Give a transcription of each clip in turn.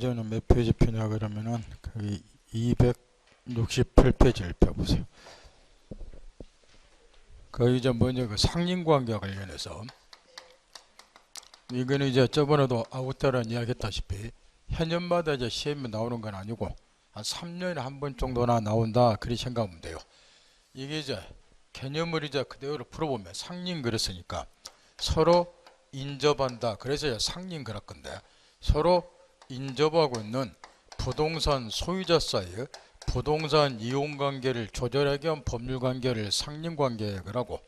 저는 몇 페이지 표냐 그러면은 그 268페이지를 펴보세요. 거기 이제 먼저 그 상린관계와 관련해서 이거는 이제 저번에도 아웃다란 이야기했다시피 해년마다 이제 시험이 나오는 건 아니고 한 3년에 한 번 정도나 나온다 그리 생각하면 돼요. 이게 이제 개념을 이제 그대로 풀어보면 상린 그랬으니까 서로 인접한다. 그래서 이제 상린 그럴 건데 서로 인접하고 있는 부동산 소유자 사이의 부동산 이용관계를 조절하기 위한 법률관계를 상린관계라고,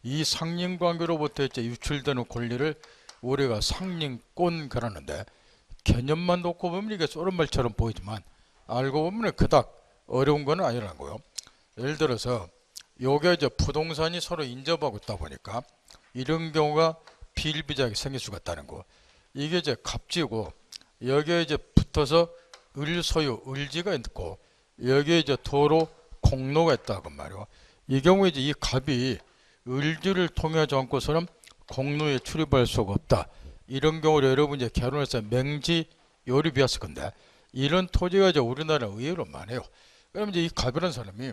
이 상린관계로부터 이제 유출되는 권리를 우리가 상린권 그러는데, 개념만 놓고 보면 이게 쏘는 말처럼 보이지만 알고 보면 그닥 어려운 건 아니라는 거예요. 예를 들어서 요게 이제 부동산이 서로 인접하고 있다 보니까 이런 경우가 비일비재하게 생길 수가 있다는 거. 이게 이제 갑지고 여기에 이제 붙어서 을소유, 을지가 있고 여기에 이제 도로, 공로가 있다고 말이요. 이 경우에 이제 이 갑이 을지를 통하지 않고서는 공로에 출입할 수가 없다. 이런 경우를 여러분 이제 결혼해서 맹지 요리비었을 건데, 이런 토지가 이제 우리나라 의외로 많아요. 그럼 이제 이 갑이라는 사람이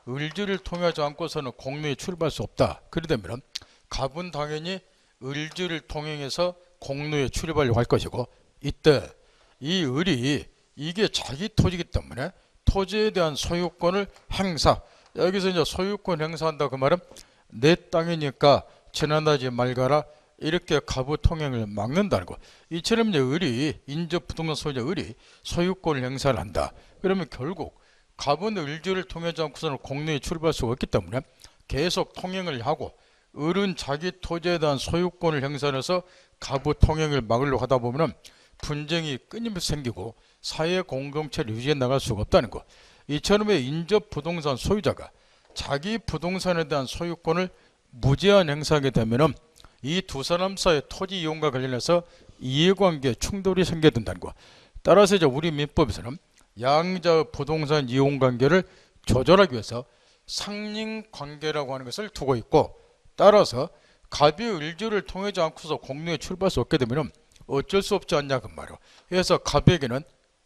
을지를 통하지 않고서는 공로에 출입할 수 없다. 그러다면 갑은 당연히 을지를 통행해서 공로에 출입하려고 할 것이고, 이때 이 을이 이게 자기 토지이기 때문에 토지에 대한 소유권을 행사, 여기서 이제 소유권 행사한다 그 말은 내 땅이니까 지나다지 말가라, 이렇게 갑의 통행을 막는다는 거. 이처럼 이제 을이 인접 부동산 소유자 을이 소유권을 행사를 한다. 그러면 결국 갑은 을지를 통하지 않고서는 공로에 출입할 수가 없기 때문에 계속 통행을 하고, 을은 자기 토지에 대한 소유권을 행사해서 갑의 통행을 막으려고 하다 보면 분쟁이 끊임없이 생기고 사회 공동체를 유지해 나갈 수가 없다는 거. 이처럼 인접 부동산 소유자가 자기 부동산에 대한 소유권을 무제한 행사하게 되면 이 두 사람 사이의 토지 이용과 관련해서 이해관계 충돌이 생겨야 된다는 거. 따라서 이제 우리 민법에서는 양자 부동산 이용관계를 조절하기 위해서 상린관계라고 하는 것을 두고 있고, 따라서 갑이 을지를 통하지 않고서 공로에 출입할 수 없게 되면 어쩔 수 없지 않냐 그 말이야. 그래서 갑에게는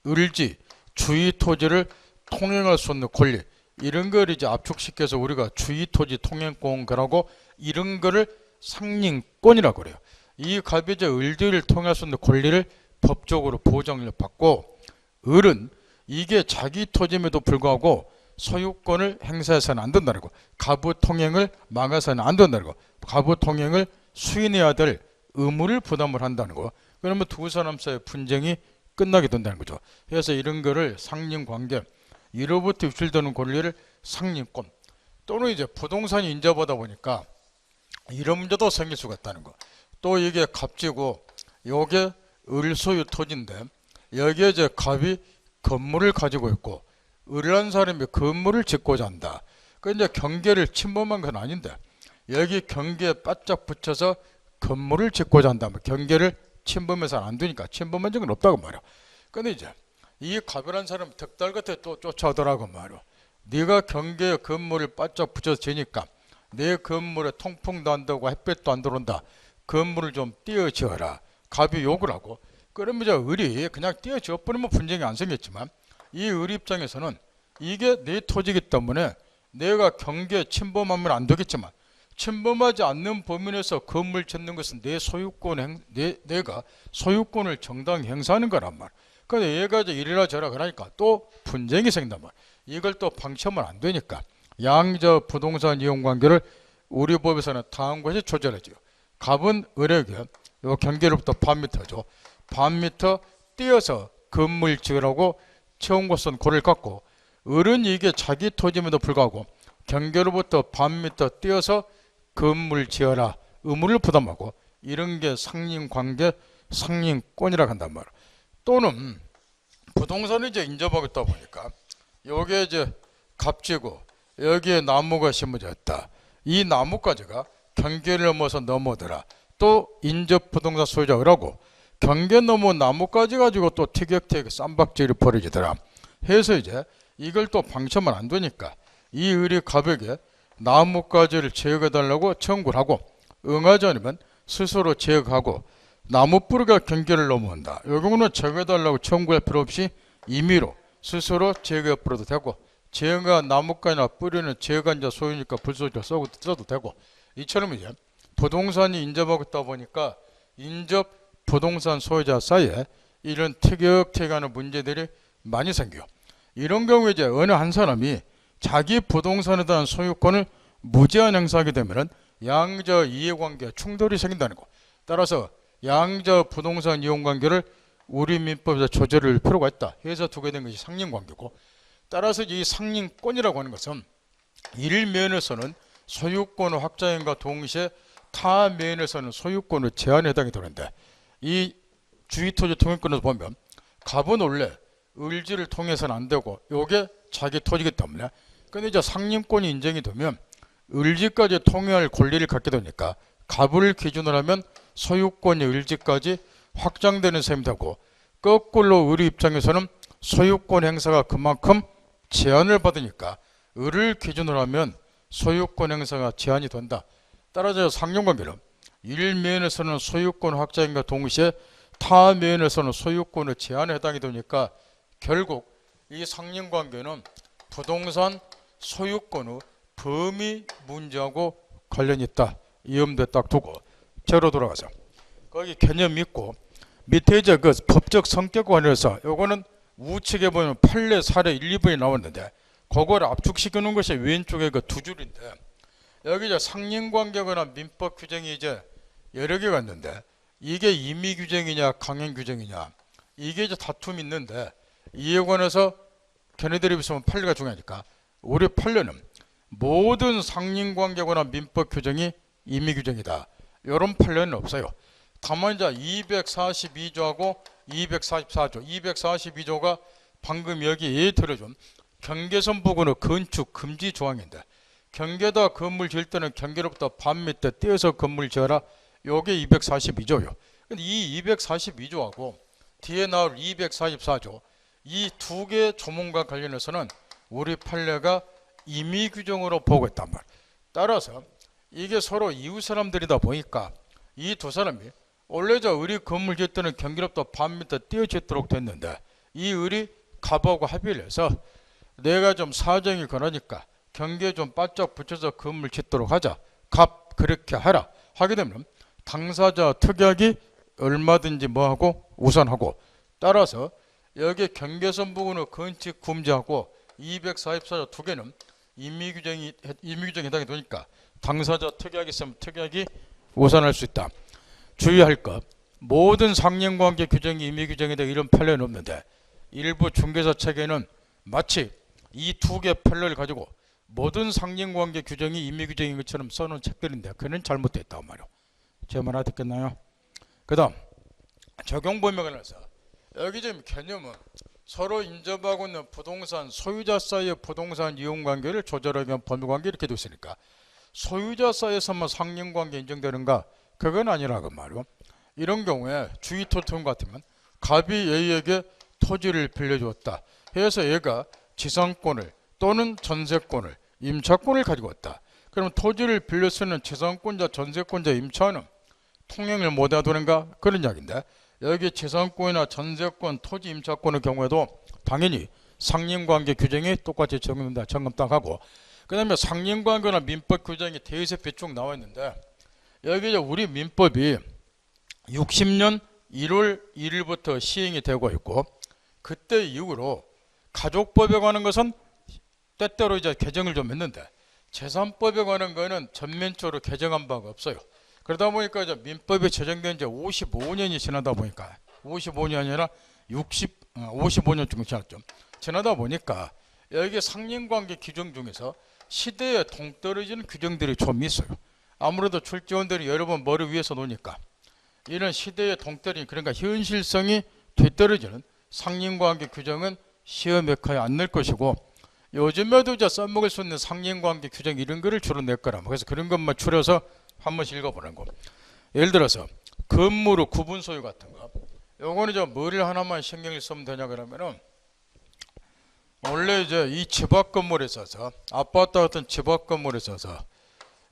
을지 주의 토지를 통행할 수 없는 권리, 이런 걸 이제 압축시켜서 우리가 주의 토지 통행권이라고, 이런 거를 상린권이라고 그래요. 이 갑이 이제 을지를 통할 수 있는 권리를 법적으로 보장을 받고, 을은 이게 자기 토지임에도 불구하고 소유권을 행사해서는 안 된다는 거. 갑의 통행을 막아서는 안 된다는 거. 갑의 통행을 수인해야 될 의무를 부담을 한다는 거. 그러면 두 사람 사이의 분쟁이 끝나게 된다는 거죠. 그래서 이런 거를 상린관계, 이로부터 유출되는 권리를 상린권, 또는 이제 부동산이 인접하다 보니까 이런 문제도 생길 수가 있다는 거. 또 이게 갑지고 요게 을소유 토지인데 여기에 이제 갑이 건물을 가지고 있고 을이라는 사람이 건물을 짓고자 한다. 그 이제 경계를 침범한 건 아닌데 여기 경계에 바짝 붙여서 건물을 짓고자 한다면 경계를 침범해서는 안 되니까 침범한 적은 없다고 말이야. 근데 이제 이 갑이라는 사람이 덕달 같아 또 쫓아오더라고 말이야. 네가 경계에 건물을 바짝 붙여서 지니까 내 건물에 통풍도 안 되고 햇볕도 안 들어온다. 건물을 좀 띄어지어라. 갑이 욕을 하고, 그러면 이제 을이 그냥 띄어지어 버리면 분쟁이 안 생겼지만, 이 을 입장에서는 이게 내 토지이기 때문에 내가 경계에 침범하면 안 되겠지만 침범하지 않는 범위 내에서 건물 짓는 것은 내 소유권, 내가 소유권을 정당히 행사하는 거란 말. 근데 얘가 이제 이래라 저라 그러니까 또 분쟁이 생긴단 말. 이걸 또 방치하면 안 되니까 양자 부동산 이용 관계를 우리 법에서는 다음과 같이 조절해줘요. 갑은 을에게 요 경계로부터 반 미터죠. 반 미터 띄어서 건물 지으라고 채운 것은 고를 갖고, 을은 이게 자기 토지임에도 불구하고 경계로부터 반 미터 띄어서 건물 지어라 의무를 부담하고, 이런 게 상린관계, 상린권이라고 한단 말이야. 또는 부동산을 이제 인접하고 있다 보니까 요게 이제 갑지고 여기에 나무가 심어져 있다. 이 나무까지가 경계를 넘어서 넘어더라. 또 인접 부동산 소유자 을하고 경계 넘어 나무까지 가지고 또 티격태격 쌈박질이 벌어지더라. 해서 이제 이걸 또 방치하면 안 되니까 이 을이 갑에게 나무까지를 제거해 달라고 청구를 하고, 응하지 않으면 스스로 제거하고 나무 뿌리가 경계를 넘어온다. 이 경우는 제거해달라고 청구할 필요 없이 임의로 스스로 제거해버려도 되고, 제거가 나무가나 뿌리는 제거간자 소유니까 불소지가 써도 되고, 이처럼 이제 부동산이 인접하고 있다 보니까 인접 부동산 소유자 사이에 이런 티격태격하는 문제들이 많이 생겨요. 이런 경우에 이제 어느 한 사람이 자기 부동산에 대한 소유권을 무제한 행사하게 되면은 양자 이해관계 충돌이 생긴다는 거. 따라서 양자 부동산 이용관계를 우리 민법에서 조절할 필요가 있다. 해서 두게 된 것이 상린관계고, 따라서 이 상린권이라고 하는 것은 일면에서는 소유권의 확장과 동시에 타 면에서는 소유권의 제한에 해당이 되는데, 이 주의토지 통행권에서 보면 갑은 원래 을지를 통해서는 안 되고 요게 자기 토지이기 때문에, 근데 이제 상림권이 인정이 되면 을지까지 통행할 권리를 갖게 되니까 갑을 기준으로 하면 소유권이 을지까지 확장되는 셈이 되고, 거꾸로 을의 입장에서는 소유권 행사가 그만큼 제한을 받으니까 을을 기준으로 하면 소유권 행사가 제한이 된다. 따라서 상용관계는 일면에서는 소유권 확장과 동시에 타면에서는 소유권의 제한에 해당이 되니까 결국 이 상린관계는 부동산 소유권의 범위 문제하고 관련이 있다. 이 염두에 딱 두고 제로 돌아가서 거기 개념이 있고, 밑에 이제 그 법적 성격 관련해서 요거는 우측에 보면 판례 사례 1, 2번이 나왔는데 그걸 압축시켜 놓은 것이 왼쪽에 그 두 줄인데, 여기 이제 상린관계거나 민법 규정이 이제 여러 개가 있는데 이게 임의 규정이냐 강행 규정이냐 이게 이제 다툼이 있는데, 이에 관해서 걔네들이 비슷하면 판례가 중요하니까 우리 판례는 모든 상린관계거나 민법 규정이 임의 규정이다. 이런 판례는 없어요. 다만 이제 242조하고 244조, 242조가 방금 여기 예에 들어준 경계선 부근의 건축 금지 조항인데, 경계다 건물 지을 때는 경계로부터 반 미터 떼어서 건물 지어라. 요게 242조요. 근데 이 242조하고 뒤에 나올 244조 이 두 개 조문과 관련해서는 우리 판례가 임의 규정으로 보고 있단 말이에요. 따라서 이게 서로 이웃 사람들이다 보니까 이 두 사람이 원래 저 을이 건물 지을 때는 경계로부터 반 미터 떼어 짓도록 됐는데, 이 을이 갑하고 합의를 해서 내가 좀 사정이 그러니까 경계에 좀 바짝 붙여서 건물 짓도록 하자. 갑 그렇게 하라. 하게 되면 당사자 특약이 얼마든지 뭐하고 우선하고, 따라서 여기 경계선 부근의 건축 금지하고 244조 두 개는 임의규정에 해당이 되니까 당사자 특약이 있으면 특약이 우선할 수 있다. 주의할 것, 모든 상린관계 규정이 임의규정에 대해 이런 판례는 없는데 일부 중개사 책에는 마치 이 두 개 판례를 가지고 모든 상린관계 규정이 임의규정인 것처럼 써놓은 책들인데 그는 잘못되어 있다고 말이에요. 제 말 알아듣겠나요? 그 다음 적용범위에 관해서 여기 지금 개념은 서로 인접하고 있는 부동산 소유자 사이의 부동산 이용관계를 조절하기 위한 법률관계 이렇게 되어 있으니까 소유자 사이에서만 상린관계 인정되는가? 그건 아니라고 말이에요. 이런 경우에 주의토통 같으면 갑이 A에게 토지를 빌려주었다 해서 얘가 지상권을 또는 전세권을 임차권을 가지고 있다. 그럼 토지를 빌려 쓰는 지상권자 전세권자 임차는 통행을 못해야 되는가? 그런 이야기인데, 여기 지상권이나 전세권 토지 임차권의 경우에도 당연히 상린관계 규정이 똑같이 적용된다. 점검 딱 하고, 그 다음에 상린관계나 민법 규정이 대의세표 쭉 나와 있는데, 여기 우리 민법이 60년 1월 1일부터 시행이 되고 있고, 그때 이후로 가족법에 관한 것은 때때로 이제 개정을 좀 했는데 재산법에 관한 거는 전면적으로 개정한 바가 없어요. 그러다 보니까 이제 민법이 제정된 지 55년이 지나다 보니까 55년이 아니라 55년 정도 지났죠. 지나다 보니까 여기 상린관계 규정 중에서 시대에 동떨어지는 규정들이 좀 있어요. 아무래도 출제원들이 여러 번 머리 위에서 노니까 이런 시대에 동떨어진, 그러니까 현실성이 뒤떨어지는 상린관계 규정은 시험에 거의 안 낼 것이고, 요즘에도 이제 써먹을 수 있는 상린관계 규정 이런 거를 주로 낼 거라. 그래서 그런 것만 추려서 한 번씩 읽어보는 거. 예를 들어서 건물의 구분 소유 같은 거. 요거는 이제 뭐를 하나만 신경을 쓰면 되냐 그러면은, 원래 이제 이 집 앞 건물에 있어서 아파트 같은 집 앞 건물에 있어서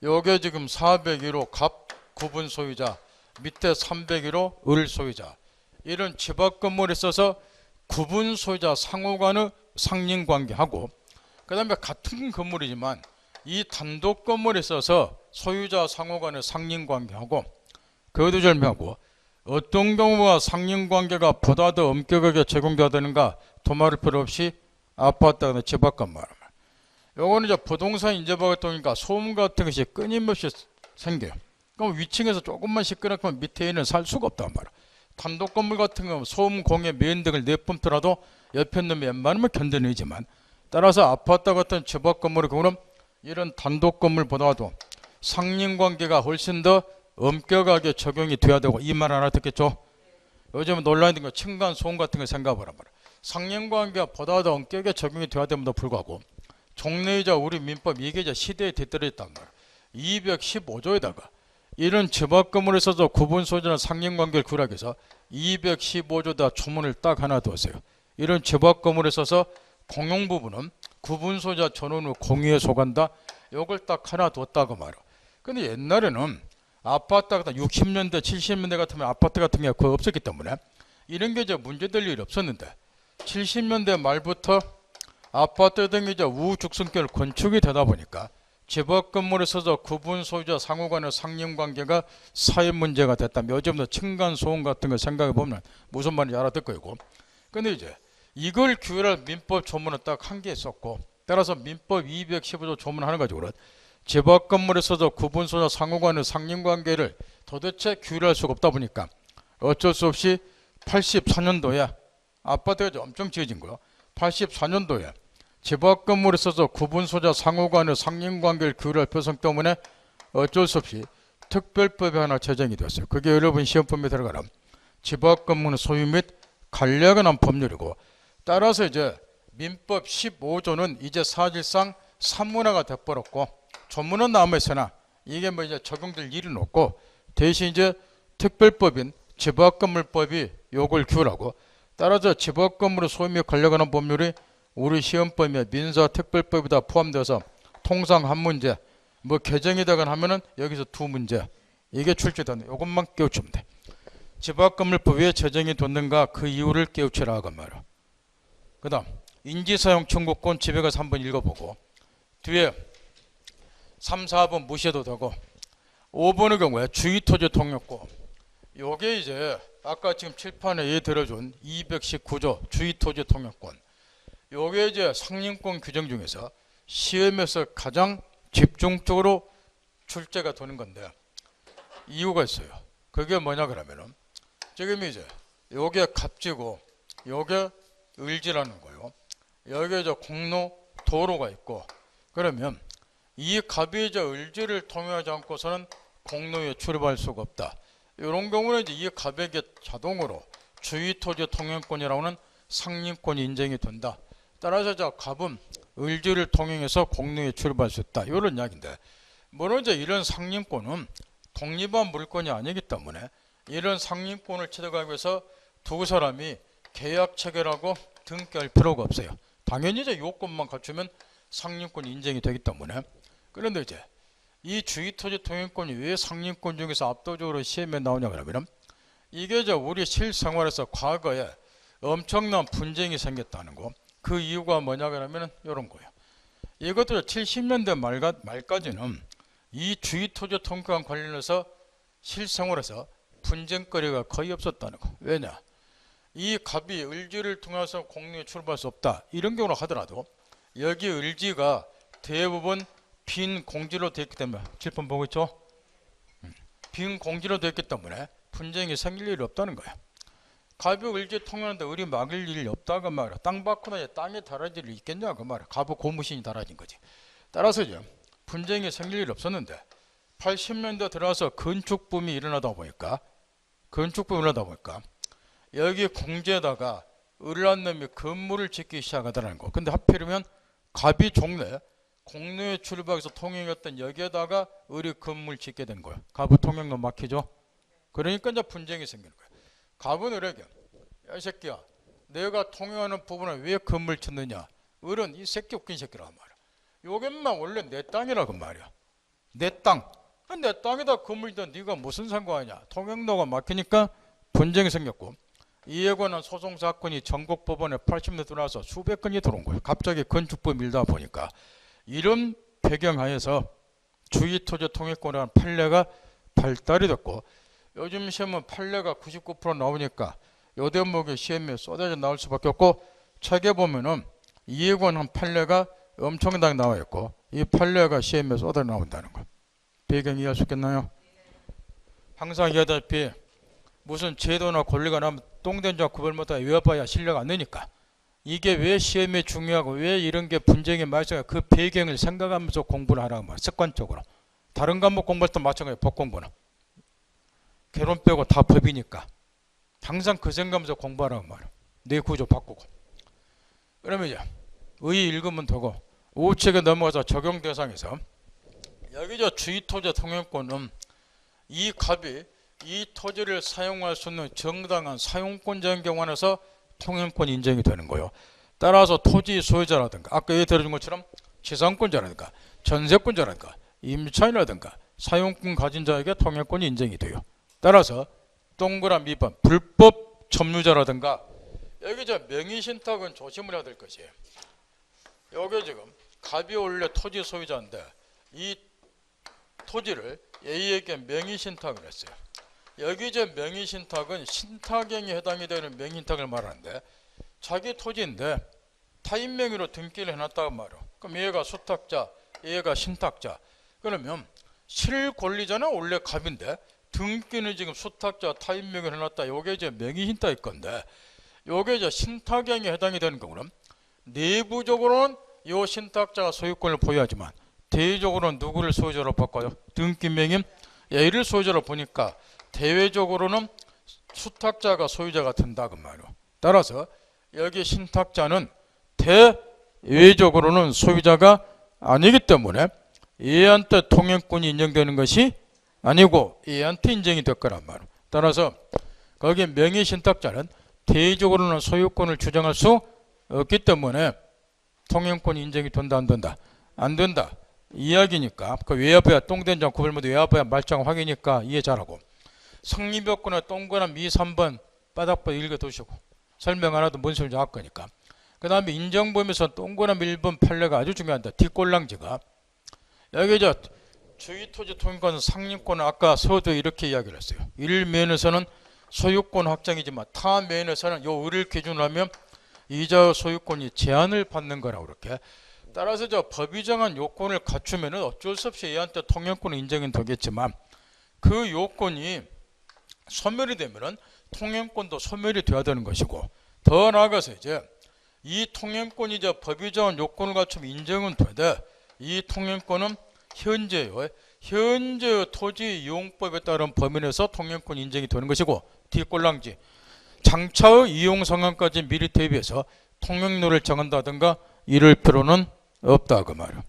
요게 지금 401호 갑 구분 소유자 밑에 301호 을 소유자. 이런 집합 건물에 있어서 구분 소유자 상호 간의 상린관계하고, 그 다음에 같은 건물이지만 이 단독 건물에 있어서 소유자 상호 간의 상린관계하고, 그것도 절묘하고, 어떤 경우가 상린관계가 보다 더 엄격하게 적용돼야 되는가 도말할 필요 없이 아파트나 집합 건물. 요거는 이제 부동산 인접하고 있으니까 소음 같은 것이 끊임없이 생겨요. 그럼 위층에서 조금만 시끄럽면 밑에 있는 살 수가 없단 말이야. 단독 건물 같은 경우는 소음, 공해, 매연 등을 내뿜더라도 옆에 있는 웬만하면 견뎌내지만, 따라서 아파트 같은 집합 건물의 경우는 이런 단독 건물보다도 상린관계가 훨씬 더 엄격하게 적용이 돼야 되고, 이 말 하나 듣겠죠? 요즘 논란이 된 거 층간 소음 같은 거 생각해보란 말이야. 상린관계가 보다 더 엄격하게 적용이 돼야 됨에도 불구하고 종래이자 우리 민법 이게 이제 시대에 뒤떨어졌단 말이야. 215조에다가 이런 집합 건물에 있어서 구분 소유자나 상린관계를 구하기 위해서 215조다 조문을 딱 하나 두었어요. 이런 집합 건물에 있어서 공용 부분은 구분 소유자 전원 후 공유에 속한다. 요걸 딱 하나 뒀다고 말이야. 근데 옛날에는 아파트 같은 60년대 70년대 같으면 아파트 같은 게 거의 없었기 때문에 이런 게 이제 문제될 일이 없었는데, 70년대 말부터 아파트 등이 이제 우죽순길 건축이 되다 보니까 집합 건물에 있어서 구분 소유자 상호 간의 상린관계가 사회 문제가 됐다면, 요즘도 층간 소음 같은 거 생각해 보면 무슨 말인지 알아듣 거고. 근데 이제 이걸 규율할 민법 조문은 딱 한 개 있었고, 따라서 민법 215조 조문하는 가지고는 집합 건물에 있어서 구분 소유자 상호 간의 상린관계를 도대체 규율할 수가 없다 보니까 어쩔 수 없이 84년도에 아파트가 엄청 지어진 거야. 84년도에 집합 건물에 있어서 구분 소유자 상호 간의 상린관계를 규율할 필요성 때문에 어쩔 수 없이 특별법이 하나 제정이 되었어요. 그게 여러분 시험법에 들어가는 집합 건물의 소유 및 관리에 관한 법률이고, 따라서 이제 민법 15조는 이제 사실상 산문화가 돼버렸고 조문은 남아있으나 이게 뭐 이제 적용될 일은 없고, 대신 이제 특별법인 집합건물법이 요걸 규율하고, 따라서 집합건물의 소유 및 관리에 관한 법률이 우리 시험법에 민사특별법에다 포함되어서 통상 한 문제, 뭐 개정이 되거나 하면은 여기서 두 문제, 이게 출제되는, 요것만 깨우치면 돼. 집합건물법 왜 제정이 됐는가 그 이유를 깨우치라 하건 말이야. 그 다음 인지사용 청구권 집에 가서 한번 읽어보고, 뒤에 3, 4번 무시해도 되고, 5번의 경우에 주의토지 통역권, 요게 이제 아까 지금 칠판에 예 들어준 219조 주의토지 통역권, 요게 이제 상린권 규정 중에서 시험에서 가장 집중적으로 출제가 되는 건데 이유가 있어요. 그게 뭐냐 그러면은 지금 이제 요게 갑지고 요게 을지라는 거예요. 여기에 이제 공로 도로가 있고, 그러면 이 갑이 이제 을지를 통용하지 않고서는 공로에 출입할 수가 없다. 이런 경우는 이제 이 갑에게 자동으로 주의토지 통행권이라고 하는 상린권이 인정이 된다. 따라서 저 갑은 을지를 통행해서 공로에 출입할 수 있다. 이런 이야기인데, 물론 이제 이런 상린권은 독립한 물권이 아니기 때문에 이런 상린권을 취득하기 위해서 두 사람이 계약 체결하고 등기할 필요가 없어요. 당연히 이제 요건만 갖추면 상린권이 인정이 되기 때문에. 그런데 이제 이 주의토지 통행권이 왜 상린권 중에서 압도적으로 시험에 나오냐 그러면, 이게 이제 우리 실생활에서 과거에 엄청난 분쟁이 생겼다는 거. 그 이유가 뭐냐 그러면 이런 거예요. 이것도 70년대 말까지는 이 주의토지 통행권 관련해서 실생활에서 분쟁거리가 거의 없었다는 거. 왜냐? 이 갑이 을지를 통해서 공로에 출입할 수 없다. 이런 경우로 하더라도 여기 을지가 대부분 빈 공지로 되어 있기 때문에, 칠판 보고 있죠? 빈 공지로 되어 있기 때문에 분쟁이 생길 일이 없다는 거예요. 갑이 을지 통하는데 을이 막을 일이 없다고 말이야. 땅 받고나 땅에 달아질 일이 있겠냐 그 말이야. 갑의 고무신이 달아진 거지. 따라서 이제 분쟁이 생길 일이 없었는데 80년대 들어와서 건축붐이 일어나다 보니까 여기 공지에다가 을한 놈이 건물을 짓기 시작하더라는 거. 근데 하필이면 갑이 종래 공로에 출입하기 위해서 통행했던 여기에다가 을이 건물 짓게 된 거예요. 갑의 통행로 막히죠. 그러니까 이제 분쟁이 생기는 거예요. 갑은 을에게 야 이 새끼야, 내가 통행하는 부분에 왜 건물 짓느냐. 을은 이 새끼 웃긴 새끼라고 말이야. 요것만 원래 내 땅이라고 말이야. 내 땅. 근데 땅에다 건물이다 네가 무슨 상관이냐. 통행로가 막히니까 분쟁이 생겼고 이에 관한 소송 사건이 전국 법원에 80년 들어와서 수백 건이 들어온 거예요. 갑자기 건축법 밀다 보니까. 이런 배경하에서 주의토지 통행권이라는 판례가 발달이 됐고 요즘 시험은 판례가 99% 나오니까 요 대목의 시험에 쏟아져 나올 수밖에 없고 책에 보면은 이에 관한 판례가 엄청나게 나와 있고 이 판례가 시험에 쏟아 나온다는 거. 배경 이해할 수 있겠나요? 항상 얘기하다시피 무슨 제도나 권리가 나면 똥된장 구별못하다 외워봐야 실력 안 되니까 이게 왜 시험에 중요하고 왜 이런 게 분쟁이 발생해 그 배경을 생각하면서 공부를 하라고 말이야. 습관적으로. 다른 과목 공부할 때 마찬가지예요. 법 공부는. 개론 빼고 다 법이니까 항상 그 생각하면서 공부하라고 말이야. 내 구조 바꾸고. 그러면 이제 의 읽으면 되고 우측에 넘어가서 적용 대상에서 여기 저 주의토지 통행권은 이 갑이 이 토지를 사용할 수 있는 정당한 사용권자인 경우에서 통행권 인정이 되는 거예요. 따라서 토지 소유자라든가 아까 예를 들어준 것처럼 지상권자라든가 전세권자라든가 임차인이라든가 사용권 가진 자에게 통행권이 인정이 돼요. 따라서 동그라미 2번 불법 점유자라든가 여기 저 명의신탁은 조심을 해야 될 것이에요. 여기 지금 갑이 원래 토지 소유자인데 이 토지를 A에게 명의신탁을 했어요. 여기 저 명의신탁은 신탁행위에 해당이 되는 명의신탁을 말하는데 자기 토지인데 타인 명의로 등기를 해놨다고 말이에요. 그럼 얘가 수탁자, 얘가 신탁자. 그러면 실권리자는 원래 갑인데 등기는 지금 수탁자 타인 명의로 해놨다. 요게 이제 명의신탁일 건데 요게 이제 신탁행위에 해당이 되는 경우는 내부적으로는 요 신탁자가 소유권을 보유하지만 대외적으로는 누구를 소유자로 바꿔요? 등기 명의 A를 소유자로 보니까 대외적으로는 수탁자가 소유자가 된다 그 말이에요. 따라서 여기 신탁자는 대외적으로는 소유자가 아니기 때문에 얘한테 통행권이 인정되는 것이 아니고 얘한테 인정이 될 거란 말이에요. 따라서 거기 명의신탁자는 대외적으로는 소유권을 주장할 수 없기 때문에 통행권이 인정이 된다 안 된다? 안 된다. 이야기니까 그 외야부야 똥된장 구별모드 외야부야 말짱 확이니까 이해 잘하고 성립요건의 동그라미 2, 3번 바닥부터 읽어두시고 설명 안 해도 뭔 소리인지 알 거니까. 그 다음에 인정범위에서 동그라미 1번 판례가 아주 중요한다. 뒷꼴랑지가 여기 저 주의토지 통행권 상림권은 아까 서두에 이렇게 이야기를 했어요. 일면에서는 소유권 확정이지만 타면에서는 요 을을 기준으로 하면 이자 소유권이 제한을 받는 거라고 그렇게. 따라서 저 법이 정한 요건을 갖추면 어쩔 수 없이 얘한테 통행권은 인정이 되겠지만 그 요건이 소멸이 되면은 통행권도 소멸이 돼야 되는 것이고 더 나아가서 이제 이 통행권이 저 법이 정한 요건을 갖추면 인정은 되되 이 통행권은 현재 토지 이용법에 따른 범위 내에서 통행권 인정이 되는 것이고 뒷꼴랑지 장차의 이용 상황까지 미리 대비해서 통행료를 정한다든가 이럴 필요는 없다 그 말이에요.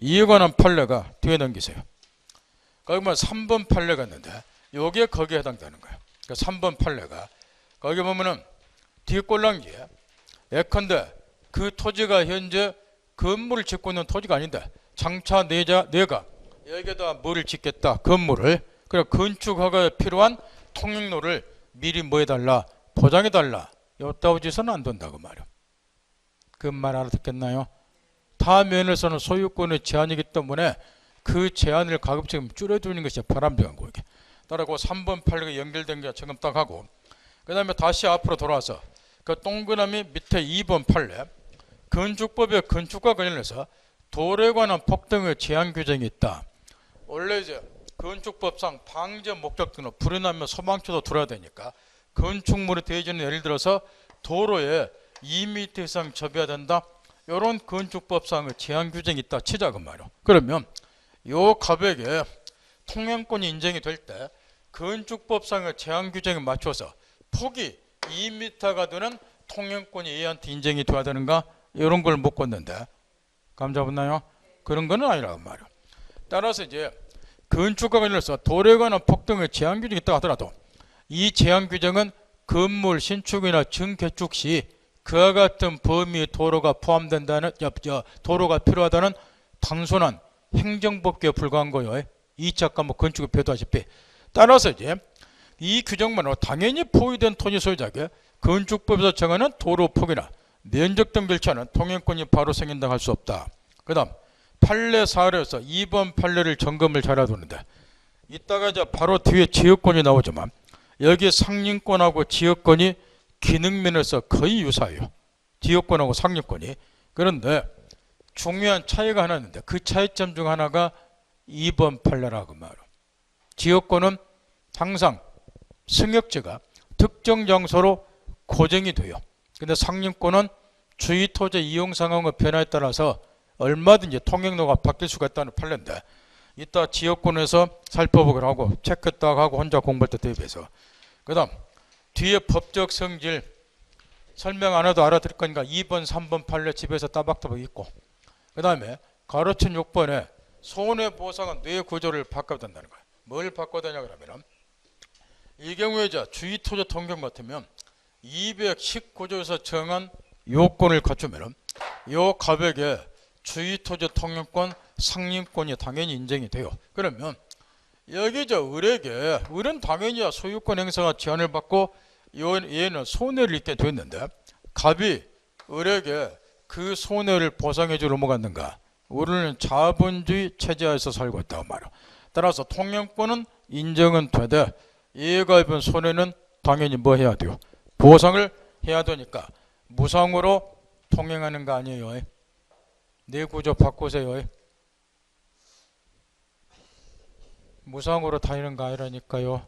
이에 관한 판례가 뒤에 넘기세요. 거기 보면 3번 판례가 있는데 요게 거기에 해당되는 거예요. 그러니까 3번 판례가 거기 보면은 뒷꼴랑지에 예컨대 그 토지가 현재 건물을 짓고 있는 토지가 아닌데 장차 내가 여기에다 뭐를 짓겠다 건물을 그래 건축허가에 필요한 통행료를 미리 뭐 해달라 보장해달라 요따위 짓은 안 된다고 말이에요. 그 말 알아듣겠나요? 타 면에서는 소유권의 제한이기 때문에 그 제한을 가급적 줄여두는 것이 바람직한 거예요. 따라고 3번 판례가 연결된 게 지금 딱 하고 그 다음에 다시 앞으로 돌아와서 그 동그라미 밑에 2번 판례 건축법의 건축과 관련해서 도로에 관한 폭등의 제한 규정이 있다. 원래 이제 건축법상 방제 목적 등은 불이 나면 소방차도 들어야 되니까 건축물의 대지는 예를 들어서 도로에 2m 이상 접해야 된다. 이런 건축법상의 제한 규정이 있다 치자 그 말이에요. 그러면 요 가백에 통행권이 인정이 될 때 건축법상의 제한 규정에 맞춰서 폭이 2m가 되는 통행권이 얘한테 인정이 돼야 되는가 이런 걸 못 걷는데 감 잡았나요? 그런 거는 아니라고 말이에요. 따라서 이제 건축과 관련해서 도로에 관한 폭등의 제한 규정이 있다 하더라도 이 제한 규정은 건물 신축이나 증개축 시 그와 같은 범위의 도로가 포함된다는 도로가 필요하다는 단순한 행정법규에 불과한 거예요. 2차 과목 건축을 배도하시피 따라서 이제 이 규정만으로 당연히 포위된 토지 소유자에게 건축법에서 정하는 도로 폭이나 면적 등 결차는 통행권이 바로 생긴다 할 수 없다. 그 다음 판례 사례에서 2번 판례를 점검을 잘 해두는데 이따가 이제 바로 뒤에 지역권이 나오지만 여기 상림권하고 지역권이 기능면에서 거의 유사해요. 지역권하고 상림권이. 그런데 중요한 차이가 하나 있는데 그 차이점 중 하나가 2번 판례라고 말이에요. 지역권은 항상 승역지가 특정 장소로 고정이 돼요. 근데 상림권은 주위 토지 이용 상황의 변화에 따라서 얼마든지 통행로가 바뀔 수가 있다는 판례인데 이따 지역권에서 살펴보기로 하고 체크 딱 하고 혼자 공부할 때 대비해서 그 다음 뒤에 법적 성질 설명 안 해도 알아들을 거니까 2번 3번 판례 집에서 따박따박 읽고 그 다음에 가로친 6번에 손해보상은 뇌 구조를 바꿔야 된다는 거예요. 뭘 바꿔야 되냐 그러면 이 경우에 주위 토지 통경 같으면 219조에서 정한 요건을 갖추면 요 가백에 주위 토지 통행권 상림권이 당연히 인정이 돼요. 그러면 여기 을에게 을은 당연히 소유권 행사가 제한을 받고 얘는 손해를 입게 됐는데 갑이 을에게 그 손해를 보상해 주러 넘어갔는가? 우리는 자본주의 체제에서 살고 있다고 말이야. 따라서 통행권은 인정은 되되 얘가 입은 손해는 당연히 뭐 해야 돼요? 보상을 해야 되니까 무상으로 통행하는 거 아니에요. 내 구조 바꾸세요. 무상으로 다니는 거 아니라니까요.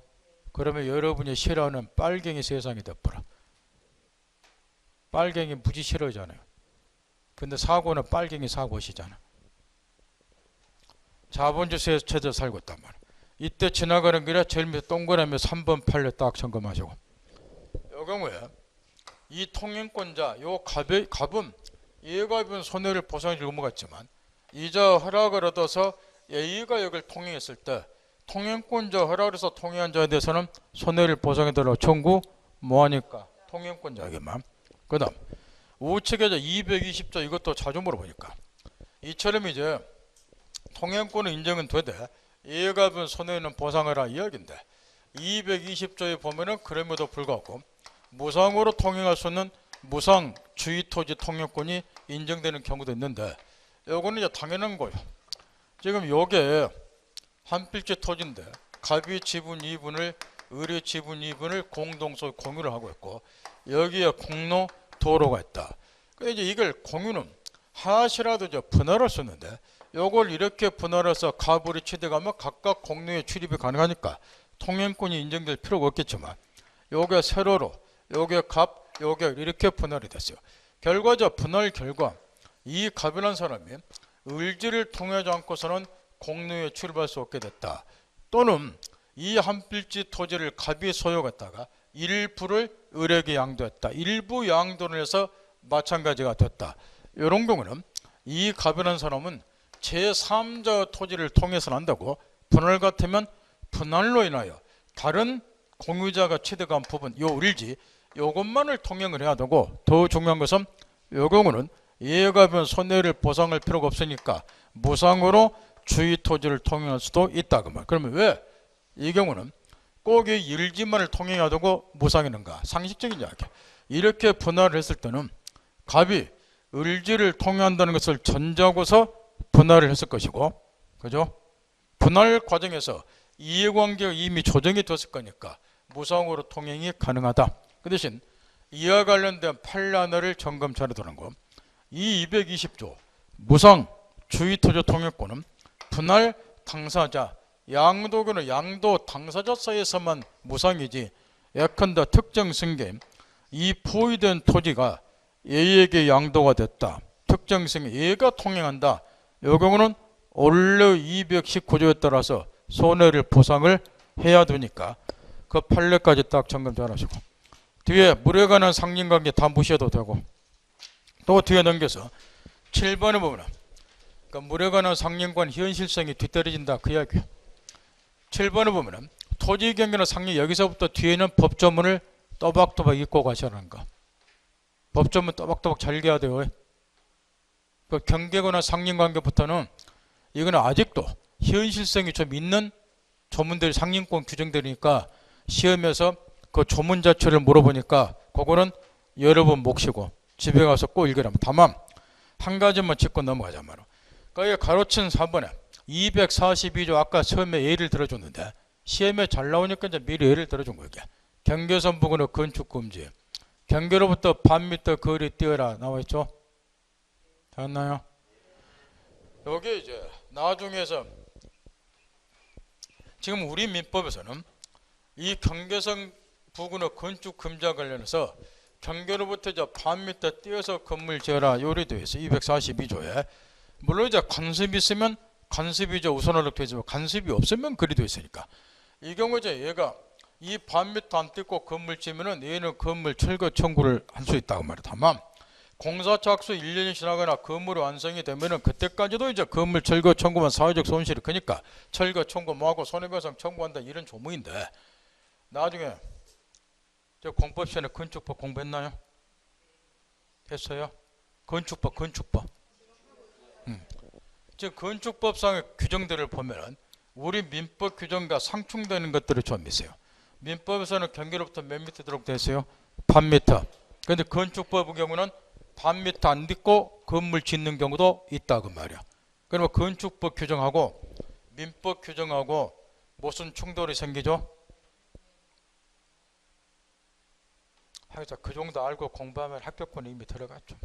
그러면 여러분이 싫어하는 빨갱이 세상이 돼버려. 빨갱이 무지 싫어하잖아요. 근데 사고는 빨갱이 사고시잖아. 자본주의 체제 살고 있단 말이야. 이때 지나가는 길에 제일 밑에 동그라미 3번 판례 딱 점검하시고 이 경우에 이 통행권자 요 갑은 얘가 입은 손해를 보상해 주고 넘어갔지만 이자 허락을 얻어서 A가 여기를 통행했을 때 통행권자 허락을 해서 통행한 자에 대해서는 손해를 보상해 달라고 청구 뭐하니까 통행권자에게만. 그 다음 우측에 220조 이것도 자주 물어보니까 이처럼 이제 통행권은 인정은 되되 얘가 입은 손해는 보상하라 이야기인데 220조에 보면은 그럼에도 불구하고 무상으로 통행할 수 있는 무상 주위 토지 통행권이 인정되는 경우도 있는데 요거는 이제 당연한 거예요. 지금 요게 한 필지 토지인데 갑이 지분 2분을 을이 지분 2분을 공동소유 공유를 하고 있고 여기에 공로 도로가 있다. 근데 이제 이걸 공유는 하나씩이라도 이제 분할할 수 있는데 요걸 이렇게 분할해서 갑을이 취득하면 각각 공로에 출입이 가능하니까 통행권이 인정될 필요가 없겠지만 요게 세로로 요게 갑 요게 이렇게 분할이 됐어요. 결과적 분할 결과 이 갑이라는 사람이 을지를 통하지 않고서는 공로에 출입할 수 없게 됐다. 또는 이 한 필지 토지를 갑이 소유했다가 일부를 을에게 양도했다. 일부 양도를 해서 마찬가지가 됐다. 이런 경우는 이 갑이라는 사람은 제3자 토지를 통해서는 한다고 분할 같으면 분할로 인하여 다른 공유자가 취득한 부분 요 을지 요것만을 통행을 해야 되고 더 중요한 것은 요 경우는 얘가 면 손해를 보상할 필요가 없으니까 무상으로 주위 토지를 통행할 수도 있다 그 말. 그러면 왜 이 경우는 꼭 이 일지만을 통행해야 되고 무상이는가? 상식적인 이야기. 이렇게 분할을 했을 때는 갑이 을지를 통행한다는 것을 전제하고서 분할을 했을 것이고, 그죠? 분할 과정에서 이해관계가 이미 조정이 됐을 거니까 무상으로 통행이 가능하다. 그 대신 이와 관련된 판례 하나를 점검 잘해두는 거. 이 220조 무상 주위토지 통행권은 분할 당사자 양도권은 양도 당사자 사이에서만 무상이지 예컨대 특정 승계 이 포위된 토지가 A에게 양도가 됐다. 특정 승계 A가 통행한다. 이 경우는 원래 219조에 따라서 손해를 보상을 해야 되니까 그 판례까지 딱 점검 잘 하시고 뒤에 물에 관한 상린관계 다 무시해도 되고 또 뒤에 넘겨서 7번에 보면 그 물에 관한 상린관 현실성이 뒤떨어진다 그 이야기예요. 7번에 보면 토지 경계나 상린 여기서부터 뒤에는 법조문을 또박또박 읽고 가시라는 거. 법조문 또박또박 잘 읽어야 돼요. 그 경계거나 상린관계부터는 이거는 아직도 현실성이 좀 있는 조문들이 상임권 규정들이니까 시험에서 그 조문 자체를 물어보니까 그거는 여러분 몫이고 집에 가서 꼭 읽으라면. 다만 한 가지만 짚고 넘어가자 말이야. 그러니까 가로친 4번에 242조 아까 처음에 예를 들어줬는데 시험에 잘 나오니까 이제 미리 예를 들어준 거야. 경계선 부근의 건축 금지. 경계로부터 반 미터 거리 띄어라 나와있죠? 됐나요? 여기 이제 나중에서 지금 우리 민법에서는 이 경계선 부근의 건축 금지와 관련해서 경계로부터 이제 반 미터 띄어서 건물 지어라 요리 되어 있어. 242조에. 물론 이제 간섭이 있으면 간섭이죠. 우선하도록 되지만 간섭이 없으면 그리 되어 있으니까. 이 경우 이제 얘가 이 반 미터 안 띄고 건물 지면은 얘는 건물 철거 청구를 할 수 있다고 말이야. 다만 공사 착수 1년이 지나거나 건물이 완성이 되면은 그때까지도 이제 건물 철거 청구만 사회적 손실이 크니까 철거 청구 뭐하고 손해배상 청구한다 이런 조문인데 나중에 저 공법 시간에 건축법 공부했나요? 했어요? 건축법. 즉 건축법상의 규정들을 보면은 우리 민법 규정과 상충되는 것들이 좀 있어요. 민법에서는 경계로부터 몇 미터 들어오게 돼 있어요? 반 미터. 근데 건축법의 경우는 반 미터 안 딛고 건물 짓는 경우도 있다 그 말이야. 그러면 건축법 규정하고 민법 규정하고 무슨 충돌이 생기죠? 하여튼 그 정도 알고 공부하면 합격권이 이미 들어갔죠.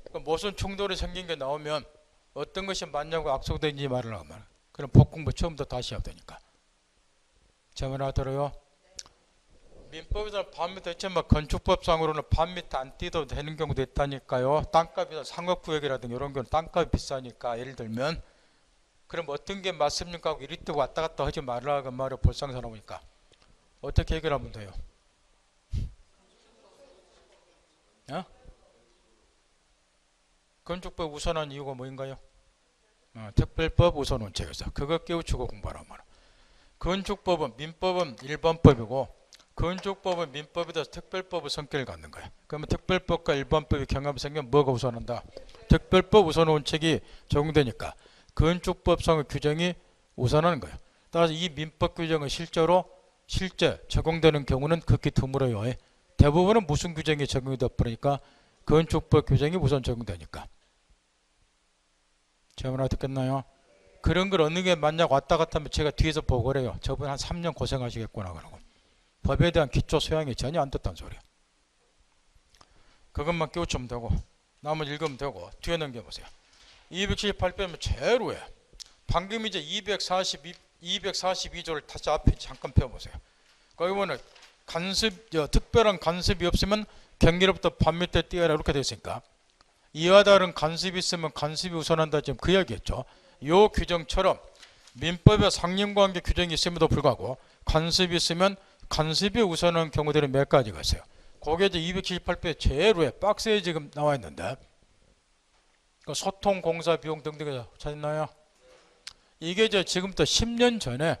그럼 무슨 충돌이 생긴 게 나오면 어떤 것이 맞냐고 악속되는지 말을 하면 그럼 복공부 처음부터 다시 해야 되니까. 제 말 알아들어요? 민법에서는 반 미터 있지만 건축법상으로는 반 미터 안 띄도 되는 경우도 있다니까요. 땅값이나 상업구역이라든가 이런 경우는 땅값이 비싸니까 예를 들면 그럼 어떤 게 맞습니까 하고 이리 뜨고 왔다 갔다 하지 말라고 말이야. 볼상사람이니까 어떻게 해결하면 돼요? 어? 건축법 우선한 이유가 뭐인가요? 특별법 우선 원칙에서 그거 깨우치고 공부하란 말이야. 건축법은 민법은 일반법이고 건축법은 민법에 대해서 특별법의 성격을 갖는 거야. 그러면 특별법과 일반법이 경합이 생기면 뭐가 우선한다? 특별법 우선 원칙이 적용되니까 건축법상의 규정이 우선하는 거예요. 따라서 이 민법 규정은 실제 적용되는 경우는 극히 드물어요. 대부분은 무슨 규정이 적용이 되어버리니까 건축법 규정이 우선 적용되니까. 제가 말 듣겠나요? 그런 걸 어느 게 맞냐고 왔다 갔다 하면 제가 뒤에서 보고 그래요. 저분 한 3년 고생하시겠구나 그러고. 법에 대한 기초 소양이 전혀 안 됐다는 소리야. 그것만 깨우치면 되고 나머지 읽으면 되고 뒤에 넘겨보세요. 278페이지면 제일 위에 방금 이제 242조를 다시 앞에 잠깐 펴보세요. 거기 보면 특별한 간섭이 없으면 경계로부터 반 미터 띄어라 이렇게 되어 있으니까 이와 다른 간섭이 있으면 간섭이 우선한다 지금 그 이야기였죠. 요 규정처럼 민법에 상림관계 규정이 있음에도 불구하고 간섭이 있으면 간섭이 우선한 경우들은 몇 가지가 있어요. 그게 이제 278페이지 제일 위에 박스에 지금 나와 있는데 소통, 공사, 비용 등등에서 찾나요? 이게 이제 지금부터 10년 전에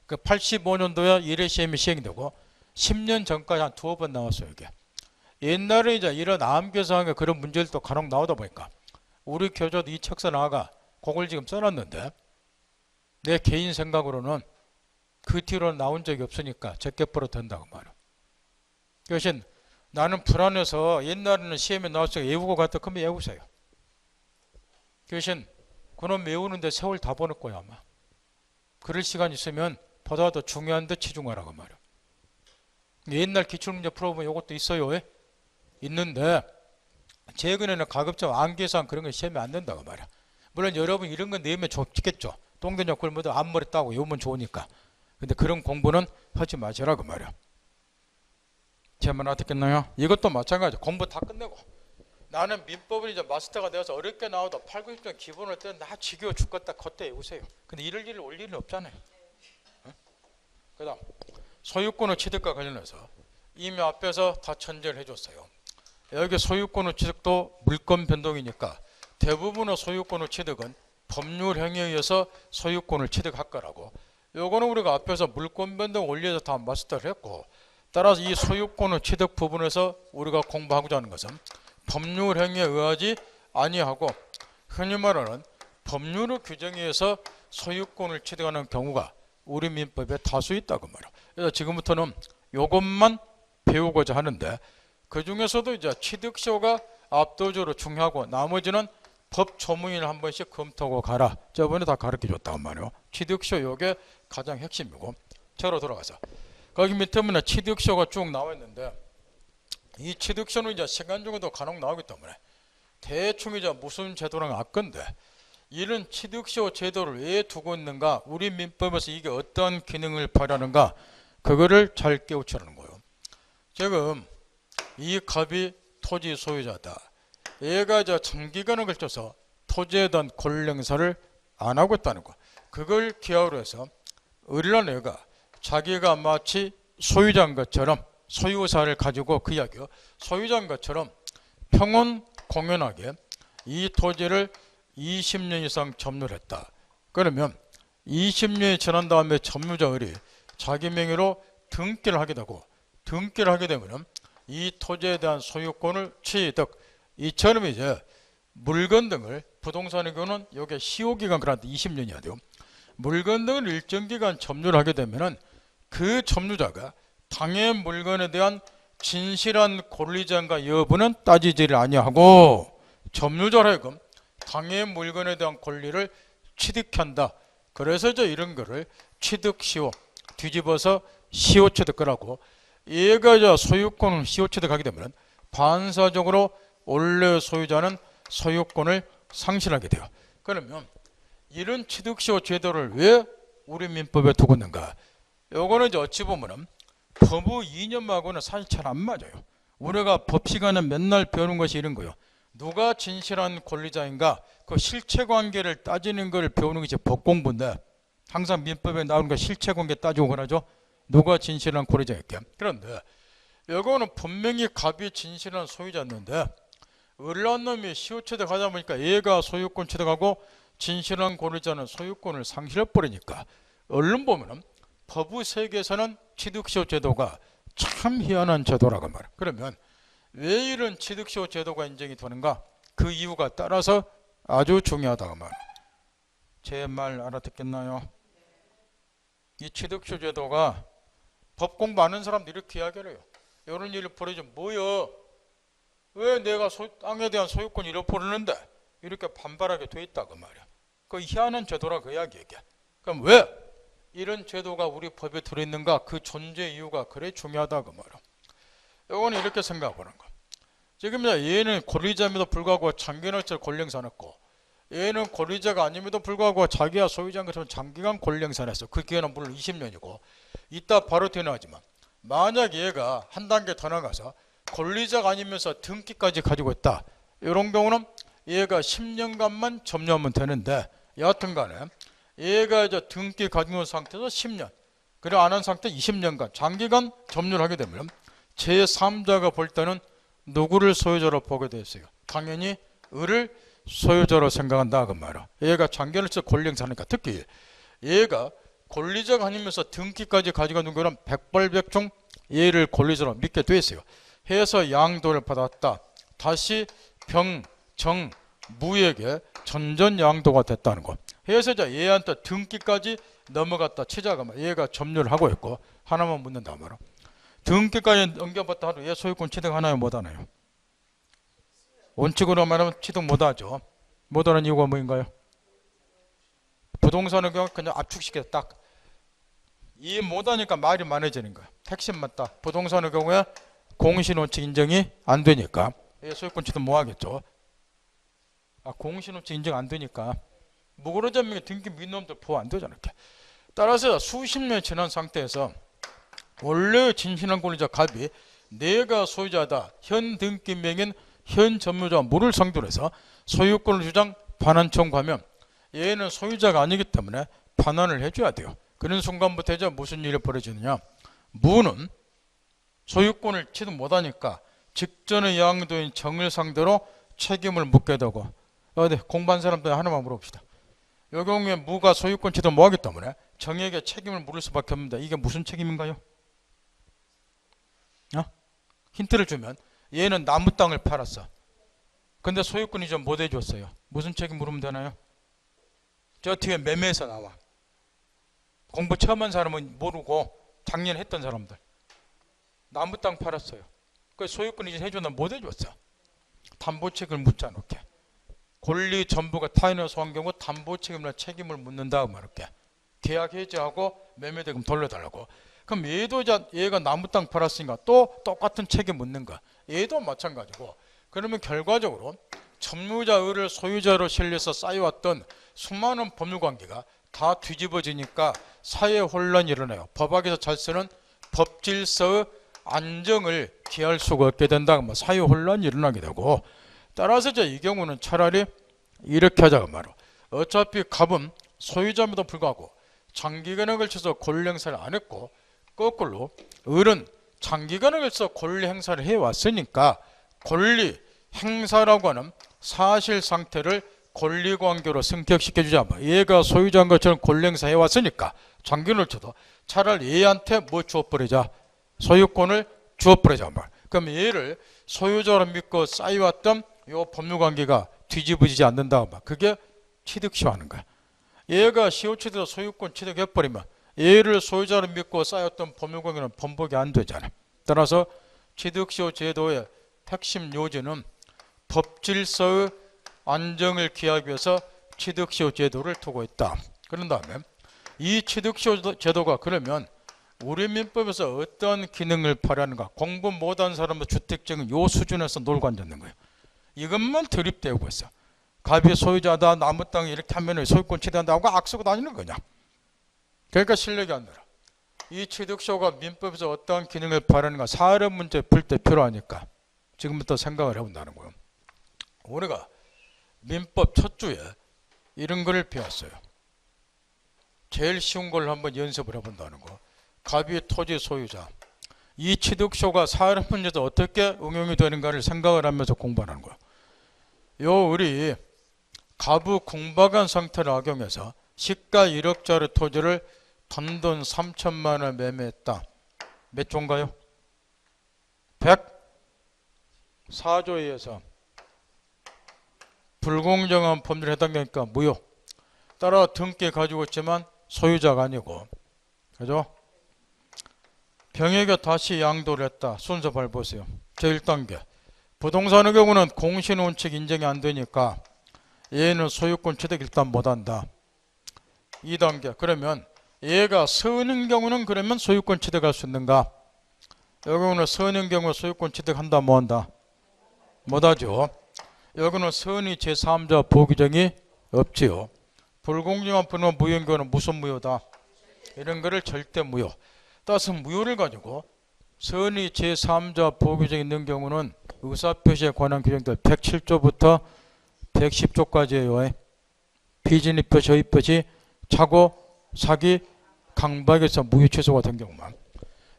그 85년도에 1회 시험이 시행이 되고 10년 전까지 한 두어 번 나왔어요. 이게 옛날에 이제 이런 암기사항에 그런 문제들도 간혹 나오다 보니까 우리 교재도 이 책서 나가 그걸 지금 써놨는데 내 개인 생각으로는 그 뒤로 나온 적이 없으니까 적게버려 된다고 말이야. 대신 나는 불안해서 옛날에는 시험에 나왔으니까 외우고 갔다 그러면 외우세요. 대신 그놈 외우는데 세월 다 보낼 거야 아마. 그럴 시간 있으면 보다 더 중요한 데 치중하라고 말이야. 옛날 기출문제 풀어보면 이것도 있어요. 왜? 있는데 최근에는 가급적 암기사항 그런 거 시험에 안 된다고 말이야. 물론 여러분 이런 건 내면 좋겠죠. 똥된장 굶어도 앞머리 따고 외우면 좋으니까. 근데 그런 공부는 하지 마시라고 말이야. 제 말 알아듣겠나요? 이것도 마찬가지. 공부 다 끝내고 나는 민법은 이제 마스터가 되어서 어렵게 나와도 8, 90점 기본을 때는 나 지겨워 죽겠다 겉에 외우세요. 근데 이럴 일을 올 일은 없잖아요. 그 다음 소유권의 취득과 관련해서 이미 앞에서 다 전제를 해줬어요. 여기 소유권의 취득도 물권 변동이니까 대부분의 소유권의 취득은 법률 행위에 의해서 소유권을 취득할 거라고. 요거는 우리가 앞에서 물권 변동 원리에서 다 마스터를 했고 따라서 이 소유권의 취득 부분에서 우리가 공부하고자 하는 것은 법률 행위에 의하지 아니하고 흔히 말하는 법률의 규정에 의해서 소유권을 취득하는 경우가 우리 민법에 다수 있다고 말이야. 그래서 지금부터는 이것만 배우고자 하는데, 그 중에서도 이제 취득시효가 압도적으로 중요하고 나머지는 법 조문을 한 번씩 검토하고 가라. 저번에 다 가르쳐 줬다고 말이에요. 취득시효 이게 가장 핵심이고. 저로 돌아가서 거기 밑에 보면 취득시효가 쭉 나와 있는데, 이 취득시효는 이제 시간 중에도 간혹 나오기 때문에 대충 이제 무슨 제도랑 알 건데, 이런 취득시효 제도를 왜 두고 있는가, 우리 민법에서 이게 어떤 기능을 발휘하는가, 그거를 잘 깨우치라는 거예요. 지금 이 갑이 토지 소유자다. 얘가 저 장기간에 걸쳐서 토지에 대한 권리행사를 안 하고 있다는 거. 그걸 기하로 해서 을이라는 애가 자기가 마치 소유자인 것처럼, 소유사를 가지고 그 이야기요, 소유자인 것처럼 평온 공연하게 이 토지를 20년 이상 점유를 했다. 그러면 20년이 지난 다음에 점유자 을이 자기 명의로 등기를 하게 되고, 등기를 하게 되면 이 토지에 대한 소유권을 취득, 이처럼 이제 물건 등을, 부동산의 경우는 이게 시효기간 그런데 20년이어야 돼요. 물건 등을 일정 기간 점유를 하게 되면은 그 점유자가 당의 물건에 대한 진실한 권리자인가 여부는 따지지를 아니하고 점유자로 하여금 당의 물건에 대한 권리를 취득한다. 그래서 이제 이런 거를 취득시효, 뒤집어서 시효취득거라고, 얘가 이제 소유권을 시효취득하게 되면 반사적으로 원래 소유자는 소유권을 상실하게 돼요. 그러면 이런 취득시효 제도를 왜 우리 민법에 두고 있는가? 요거는 이제 어찌 보면은 법의 이념하고는 사실 잘 안 맞아요. 우리가 법 시간에 맨날 배우는 것이 이런 거예요. 누가 진실한 권리자인가, 그 실체관계를 따지는 걸 배우는 것이 법 공부인데, 항상 민법에 나오는 거 실체관계 따지고 그러죠. 누가 진실한 권리자일게. 그런데 이거는 분명히 갑이 진실한 소유자였는데, 을난 놈이 시효취득 하다 보니까 얘가 소유권 취득하고 진실한 권리자는 소유권을 상실해버리니까, 얼른 보면은 법의 세계에서는 취득시효 제도가 참 희한한 제도라고 말이야. 그러면 왜 이런 취득시효 제도가 인정이 되는가? 그 이유가 따라서 아주 중요하다고 말이야. 제 말 알아듣겠나요? 이 취득시효 제도가 법 공부 아는 사람들이 이렇게 이야기를 해요. 이런 일이 벌어지면 뭐여? 왜 내가 땅에 대한 소유권 잃어버리는데? 이렇게 반발하게 돼 있다고 말이야. 그 희한한 제도라 그 이야기야. 그럼 왜 이런 제도가 우리 법에 들어있는가? 그 존재 이유가 그래 중요하다고 말이야. 이거는 이렇게 생각하는 거야. 지금 얘는 권리자임에도 불구하고 장기간을 권리행사했고, 얘는 권리자가 아님에도 불구하고 자기가 소유자인 것처럼 장기간 권리행사했어. 그 기간은 물론 20년이고, 이따 바로 되나지만 만약 얘가 한 단계 더 나가서 권리자가 아니면서 등기까지 가지고 있다, 이런 경우는 얘가 10년간만 점유하면 되는데, 여하튼 간에 얘가 이제 등기 가지고 있는 상태에서 10년, 그래 안 한 상태 20년간 장기간 점유를 하게 되면 제3자가 볼 때는 누구를 소유자로 보게 됐어요? 당연히 을을 소유자로 생각한다 그 말이야. 얘가 장기간으로 권리행사니까. 특히 얘가 권리자가 아니면서 등기까지 가지고 있는 거는 백발백중 얘를 권리자로 믿게 돼 있어요. 해서 양도를 받았다. 다시 병, 정, 무에게 전전양도가 됐다는 거. 해서 얘한테 등기까지 넘어갔다 치자가 얘가 점유를 하고 있고, 하나만 묻는다 말이야. 등기까지 넘겨봤다 하도 얘 소유권 취득하나요 못하나요? 원칙으로 말하면 취득 못하죠. 못하는 이유가 뭐인가요? 부동산의 경우 그냥 압축시켜 딱 이해 못하니까 말이 많아지는 거야. 핵심 맞다. 부동산의 경우에 공신원칙 인정이 안 되니까 얘 소유권 취득 못 하겠죠. 공신원칙 인정 안 되니까 무그러져면 등기 민놈들 보호 안 되잖아. 이렇게. 따라서 수십 년이 지난 상태에서 원래 진실한 권리자 갑이 내가 소유자다, 현 등기 명인 현 점유자 물을 상대로 해서 소유권을 주장 반환 청구하면 얘는 소유자가 아니기 때문에 반환을 해줘야 돼요. 그런 순간부터 이제 무슨 일이 벌어지느냐, 무는 소유권을 취득 못하니까 직전의 양도인 정을 상대로 책임을 묻게 되고, 어디 공부한 사람들 하나만 물어봅시다. 이 경우에 무가 소유권 취득 못하기 때문에 정에게 책임을 물을 수밖에 없는데, 이게 무슨 책임인가요? 힌트를 주면 얘는 나무 땅을 팔았어. 근데 소유권이 좀 못 해줬어요. 무슨 책임 물으면 되나요? 저 뒤에 매매에서 나와. 공부 처음 한 사람은 모르고 작년에 했던 사람들. 나무 땅 팔았어요. 그 소유권 이제 해줬나 못 해줬어. 담보책을 묻지 않을게. 권리 전부가 타인의 소한 경우 담보책임이나 책임을 묻는다 그 말할게. 계약 해지하고 매매대금 돌려달라고. 그럼 얘가 나무 땅 팔았으니까 또 똑같은 책임 묻는 거야. 얘도 마찬가지고. 그러면 결과적으로 점유자의를 소유자로 실려서 쌓여왔던 수많은 법률관계가 다 뒤집어지니까 사회 혼란이 일어나요. 법학에서 잘 쓰는 법질서의 안정을 기할 수가 없게 된다. 사회 혼란이 일어나게 되고, 따라서 이 경우는 차라리 이렇게 하자고 말이야. 어차피 갑은 소유자임에도 불구하고 장기간에 걸쳐서 권리 행사를 안 했고, 거꾸로 을은 장기간에 걸쳐서 권리 행사를 해왔으니까 권리 행사라고 하는 사실 상태를 권리관계로 승격시켜주자. 얘가 소유자인 것처럼 권리 행사 해왔으니까 장기간을 쳐도 차라리 얘한테 뭐 주어버리자. 소유권을 주어버리자. 그럼 얘를 소유자로 믿고 쌓여왔던 이 법률관계가 뒤집어지지 않는다. 그게 취득시효하는 거야. 얘가 시효취득에서 소유권 취득해버리면 얘를 소유자로 믿고 쌓였던 법률관계는 번복이 안 되잖아. 따라서 취득시효 제도의 핵심 요지는 법질서의 안정을 기하기 위해서 취득시효 제도를 두고 있다. 그런 다음에 이 취득시효 제도가 그러면 우리 민법에서 어떤 기능을 발휘하는가. 공부 못한 사람은 주택적인 요 수준에서 놀고 앉았는 거예요. 이것만 드립대고 있어. 갑이 소유자다, 나무 땅이 이렇게 하면 소유권 취득한다고 악쓰고 다니는 거냐. 그러니까 실력이 안 늘어. 이 취득시효가 민법에서 어떠한 기능을 발휘하는가. 사례 문제 풀 때 필요하니까 지금부터 생각을 해본다는 거예요. 우리가 민법 첫 주에 이런 거를 배웠어요. 제일 쉬운 걸 한번 연습을 해본다는 거. 갑이 토지 소유자. 이 취득시효가 사례 문제도 어떻게 응용이 되는가를 생각을 하면서 공부하는 거예요. 우리 갑의 궁박한 상태를 악용해서 시가 1억짜리 토지를 단돈 3천만 원 매매했다. 몇 조인가요? 104조에 의해서 불공정한 법률에 해당되니까 무효. 따라 등기 가지고 있지만 소유자가 아니고, 그죠? 병에게 다시 양도를 했다. 순서 발 보세요. 제1단계. 부동산의 경우는 공신원칙 인정이 안 되니까 얘는 소유권 취득 일단 못한다. 2단계. 그러면 얘가 선인 경우는 그러면 소유권 취득할 수 있는가? 여기는 선인 경우 소유권 취득한다 못한다? 못하죠. 여기는 선의 제3자 보기정이 없지요. 불공정한 분은 무효인 경우는 무슨 무효다? 이런 거를 절대 무효. 따라서 무효를 가지고 선의 제3자 보기정이 있는 경우는 의사표시에 관한 규정들 107조부터 110조까지예요. 비진입표시, 허위표시, 착오, 사기, 강박에서 무효 취소가 된 경우만.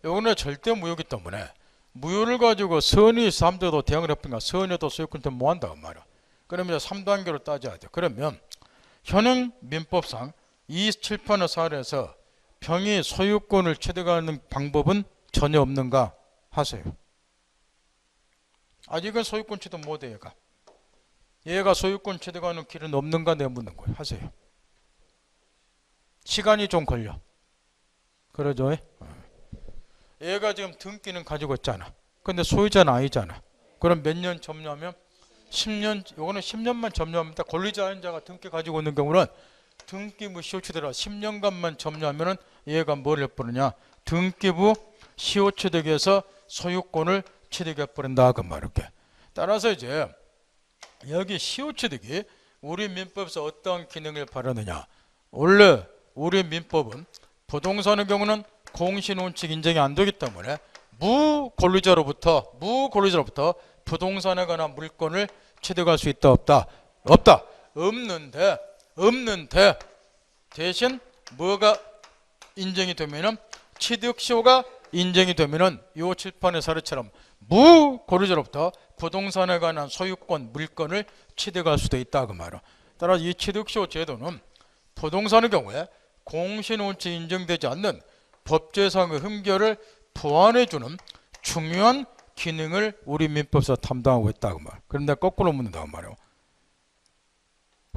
이거는 절대 무효이기 때문에 무효를 가지고 선의 3조도 대응을 해보니까 선의도 소유권 때문에 뭐한다고 말이야. 그러면 3단계로 따져야 돼. 그러면 현행 민법상 이 칠판의 사례에서 병이 소유권을 취득하는 방법은 전혀 없는가 하세요. 아직은 소유권 취득 못해. 얘가 소유권 취득하는 길은 없는가 내묻는 거예요. 하세요. 시간이 좀 걸려. 그러죠? 얘가 지금 등기는 가지고 있잖아. 근데 소유자는 아니잖아. 그럼 몇 년 점유하면? 10년. 요거는 10년만 점유합니다. 권리자인자가 등기 가지고 있는 경우는 등기부 시효취득이라 10년간만 점유하면은 얘가 뭘 해버리냐? 등기부 시효취득에서 소유권을 취득해버린다. 그 말이게. 따라서 이제 여기 시효취득이 우리 민법에서 어떤 기능을 발휘하느냐? 원래 우리 민법은 부동산의 경우는 공신원칙 인정이 안 되기 때문에 무권리자로부터 부동산에 관한 물건을 취득할 수 있다 없다? 없다. 없는데 대신 뭐가 인정이 되면은 취득시효가 인정이 되면은 요 칠판의 사례처럼 무권리자로부터 부동산에 관한 소유권 물건을 취득할 수도 있다 그 말이야. 따라 이 취득시효 제도는 부동산의 경우에 공신원칙 인정되지 않는 법제상의 흠결을 보완해주는 중요한 기능을 우리 민법상 담당하고 있다고 말. 그런데 거꾸로 묻는다고 말이에요.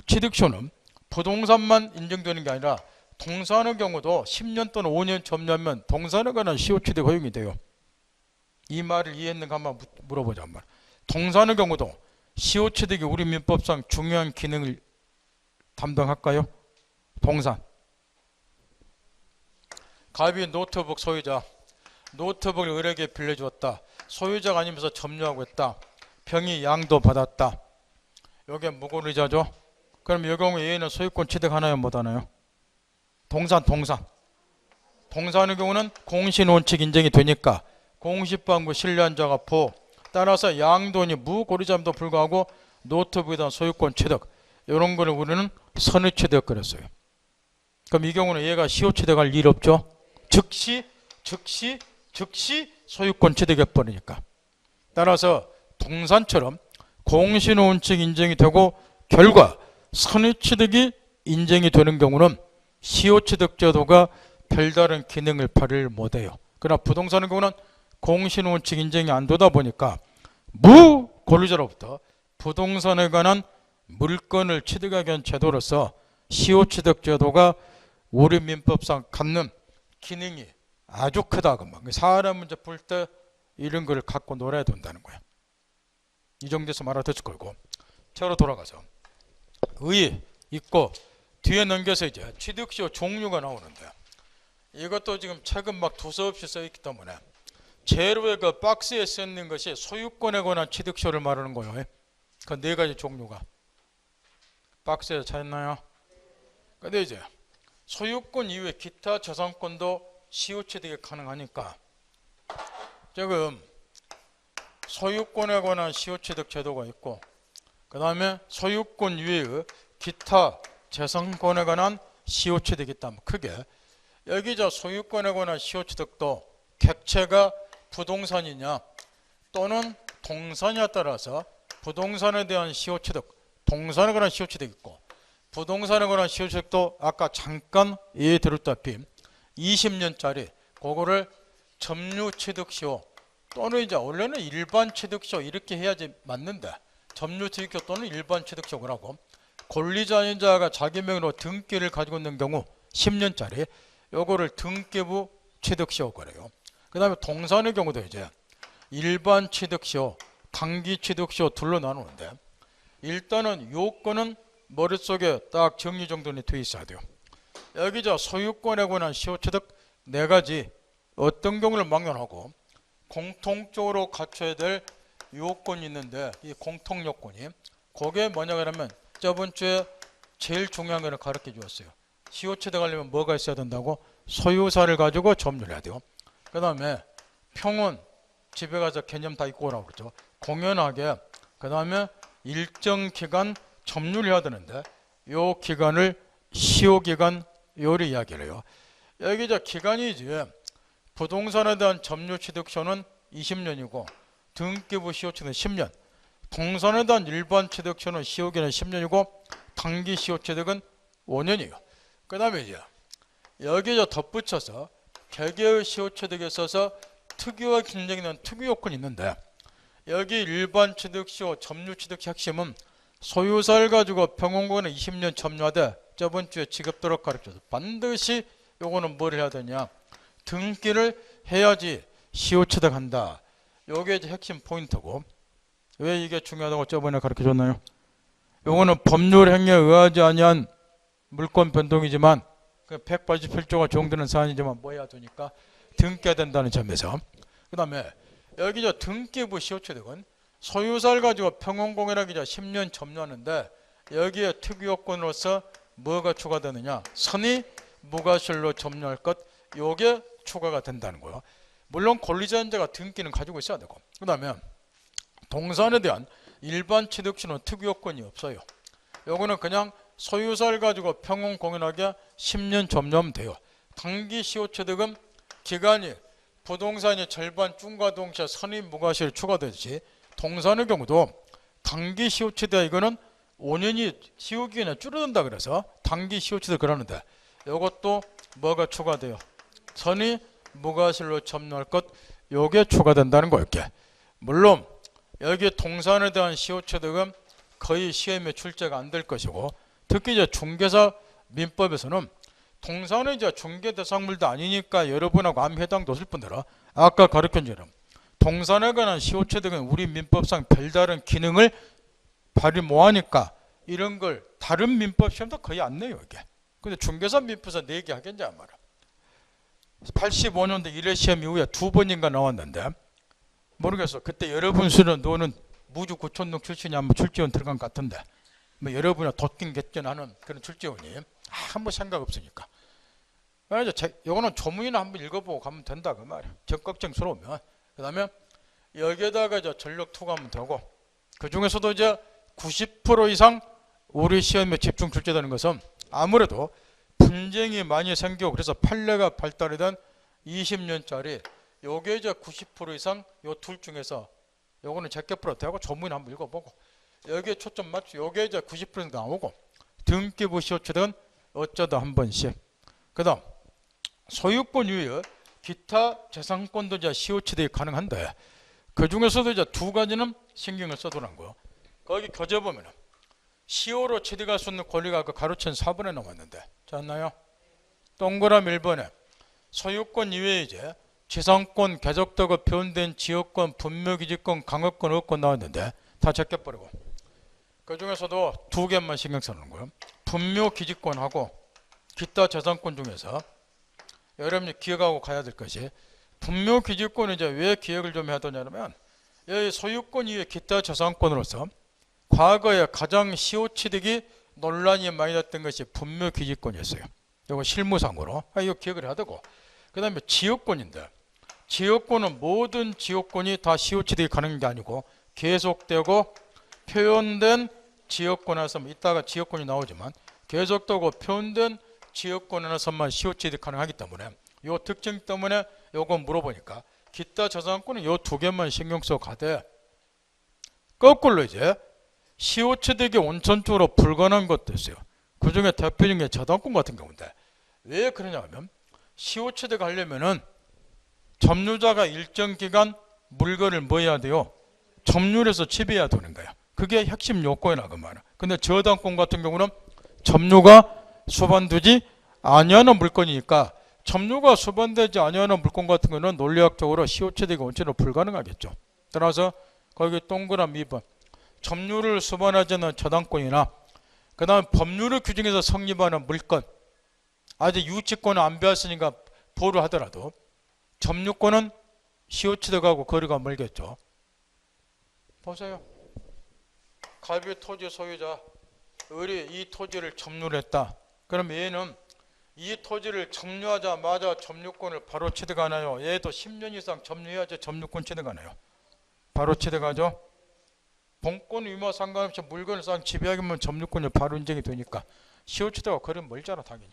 취득시효는 부동산만 인정되는 게 아니라 동산의 경우도 10년 또는 5년 점유하면 동산에 관한 시효 취득 허용이 돼요. 이 말을 이해했는가 한번 물어보자 말. 동산의 경우도 시효 취득이 우리 민법상 중요한 기능을 담당할까요? 동산. 갑이 노트북 소유자. 노트북을 을에게 빌려주었다. 소유자가 아니면서 점유하고 있다. 병이 양도 받았다. 이게 무고의자죠. 그럼 이 경우 A는 소유권 취득하나요? 못하나요? 동산. 동산의 경우는 공신원칙 인정이 되니까 공시방구 신뢰한 자가 부. 따라서 양도니 무고의자임에도 불구하고 노트북에 대한 소유권 취득. 이런 거를 우리는 선의 취득 그랬어요. 그럼 이 경우는 얘가 시효 취득할 일 없죠. 즉시 소유권 취득해버리니까. 따라서 동산처럼 공신원칙 인정이 되고 결과 선의 취득이 인정이 되는 경우는 시효 취득 제도가 별다른 기능을 발휘를 못해요. 그러나 부동산의 경우는 공신원칙 인정이 안 되다 보니까 무권리자로부터 부동산에 관한 물건을 취득하기 위한 제도로서 시효 취득 제도가 우리 민법상 갖는 기능이 아주 크다고. 사람 문제 풀 때 이런 걸 갖고 놀아야 된다는 거야. 이 정도에서 말아듣을 거고. 차로 돌아가서 의 있고 뒤에 넘겨서 이제 취득시효 종류가 나오는데 이것도 지금 책은 막 두서없이 써있기 때문에 제일 위에 그 박스에 쓰는 것이 소유권에 관한 취득시효를 말하는 거예요. 그 네 가지 종류가 박스에 찾았나요? 근데 이제 소유권 이외에 기타 재산권도 시효 취득이 가능하니까 지금 소유권에 관한 시효 취득 제도가 있고 그 다음에 소유권 이외의 기타 재산권에 관한 시효 취득이 있다면 크게 여기 저 소유권에 관한 시효 취득도 객체가 부동산이냐 또는 동산이냐에 따라서 부동산에 대한 시효 취득, 동산에 관한 시효 취득이 있고 부동산에 관한 시효 취득도 아까 잠깐 예에 들었다시피 20년짜리 그거를 점유 취득 시효 또는 이제 원래는 일반 취득 시효 이렇게 해야지 맞는데 점유 취득 시효 또는 일반 취득 시효라고 권리자인자가 자기 명의로 등기를 가지고 있는 경우 10년짜리 요거를 등기부 취득 시효 그래요. 그 다음에 동산의 경우도 이제 일반 취득 시효, 단기 취득 시효 둘로 나누는데 일단은 요건은 머릿속에 딱 정리정돈이 돼 있어야 돼요. 여기 저 소유권에 관한 시효 취득 네 가지 어떤 경우를 막론하고 공통적으로 갖춰야 될 요건이 있는데 이 공통 요건이 그게 뭐냐 그러면 저번 주에 제일 중요한 거를 가르쳐 주었어요. 시효 취득하려면 뭐가 있어야 된다고? 소유사를 가지고 점유를 해야 돼요. 그 다음에 평온 집에 가서 개념 다 읽고 오라고 그러죠. 공연하게 그 다음에 일정 기간 점유를 해야 되는데 요 기간을 시효기간 요리 이야기를 해요. 여기 저 기간이지 부동산에 대한 점유 취득시효는 20년이고 등기부 시효 취득은 10년 동산에 대한 일반 취득시효는 시효기간은 10년이고 단기 시효 취득은 5년이에요. 그 다음에 이제 여기 저 덧붙여서 개개의 시효 취득에 있어서 특유와 긴장이 있는 특유 요건이 있는데 여기 일반 취득시효 점유 취득시 핵심은 소유사를 가지고 평온권에 20년 점유하되 저번 주에 지급도록 가르쳐서 반드시 요거는 뭘 해야 되냐 등기를 해야지 시효 취득한다. 요게 이제 핵심 포인트고 왜 이게 중요하다고 저번에 가르쳐줬나요? 요거는 법률 행위에 의하지 아니한 물권 변동이지만 187조가 적용되는 사안이지만 뭐 해야 되니까 등기해야 된다는 점에서 그 다음에 여기 저 등기부 시효 취득은 소유사를 가지고 평온공연하기 전 10년 점유하는데 여기에 특유요건으로서 뭐가 추가되느냐 선의 무과실로 점유할 것 요게 추가가 된다는 거예요. 물론 권리자인자가 등기는 가지고 있어야 되고 그 다음에 동산에 대한 일반 취득시는 특유요건이 없어요. 요거는 그냥 소유사를 가지고 평온공연하게 10년 점유하면 돼요. 단기 시효 취득은 기간이 부동산이 절반 중과 동시에 선의 무과실 추가되듯이 동산의 경우도 단기 시효 취득 이거는 5년이 시효기간이 줄어든다 그래서 단기 시효 취득 그러는데 이것도 뭐가 추가돼요? 선의 무과실로 점유할 것 요게 추가된다는 거 이렇게 물론 여기 동산에 대한 시효취득은 거의 시험에 출제가 안 될 것이고, 특히 이제 중개사 민법에서는 동산은 이제 중개 대상물도 아니니까 여러분하고 아무 해당도 없을 뿐더러 아까 가르친 것처럼 동산에 관한 시효취득은 우리 민법상 별다른 기능을 발휘 못하니까 이런 걸 다른 민법 시험도 거의 안 내요 이게. 근데 중개사 민법에서 내게 하겠냐 말이야. 85년도 1회 시험 이후에 2번인가 나왔는데 모르겠어. 그때 여러분 수는 너는 무주 구촌동 출신이 한번 출제원 들어간 것 같은데 뭐 여러분이 덧긴 객견하는 그런 출제원이 아무 생각 없으니까. 요거는 조문이나 한번 읽어보고 가면 된다 그 말이야. 적극적스러우면. 그 다음에 여기에다가 이제 전력 투과하면 되고, 그 중에서도 이제 90% 이상 우리 시험에 집중 출제되는 것은 아무래도 분쟁이 많이 생기고 그래서 판례가 발달이 된 20년짜리 요게 이제 90% 이상 요 둘 중에서 요거는 제껴 풀어도 되고 조문 한번 읽어보고 여기에 초점 맞추 요게 이제 90% 나오고 등기부 시효취득은 어쩌다 한 번씩. 그 다음 소유권 이외에 기타 재산권도 이제 시효취득이 가능한데 그 중에서도 이제 두 가지는 신경을 써두라는 거예요. 거기 교재 보면은 시효로 취득할 수 있는 권리가 그 가로챈 4번에 나왔는데 잤나요? 동그라미 1번에 소유권 이외에 이제 지상권, 계적되고 표현된 지역권, 분묘기지권, 강업권, 의권 나왔는데 다 제껴버리고 그 중에서도 두 개만 신경 쓰는 거예요. 분묘기지권하고 기타 재산권 중에서 여러분이 기억하고 가야 될 것이 분묘기지권은 이제 왜 기억을 좀 해야 되냐면 이 소유권 이외 기타 재산권으로서 과거에 가장 시효취득이 논란이 많이 됐던 것이 분묘기지권이었어요. 이거 실무상으로 이거 기억을 해야 되고, 그 다음에 지역권인데 지역권은 모든 지역권이 다 시효취득이 가능한 게 아니고 계속되고 표현된 지역권에서 이따가 지역권이 나오지만 계속되고 표현된 지역권에서만 시효취득이 가능하기 때문에 이 특징 때문에 요거 물어보니까 기타 재산권은 요 두 개만 신경 써 가되 거꾸로 이제 시효취득이 원천적으로 불가능한 것도 있어요. 그 중에 대표적인 게 저당권 같은 경우인데 왜 그러냐면 시효취득 하려면은 점유자가 일정 기간 물건을 뭐 해야 돼요? 점유해서 지배해야 되는 거야. 그게 핵심 요건이라 그 말이야. 근데 저당권 같은 경우는 점유가 수반되지 아니하는 물건이니까 점유가 수반되지 아니하는 물건 같은 경우는 논리학적으로 시효취득이 원천으로 불가능하겠죠. 따라서 거기 동그라미 2번 점유를 수반하지 않는 저당권이나 그 다음 법률을 규정해서 성립하는 물건 아직 유치권을 안 배웠으니까 보류 하더라도 점유권은 시효취득하고 거리가 멀겠죠. 보세요. 갑이 토지 소유자 을이 이 토지를 점유를 했다. 그럼 얘는 이 토지를 점유하자마자 점유권을 바로 취득하나요? 얘도 10년 이상 점유해야지 점유권 취득하나요? 바로 취득하죠. 본권 의무와 상관없이 물건을 싹 지배하기만 점유권이 바로 인정이 되니까 시효취득과 거리는 멀잖아 당연히.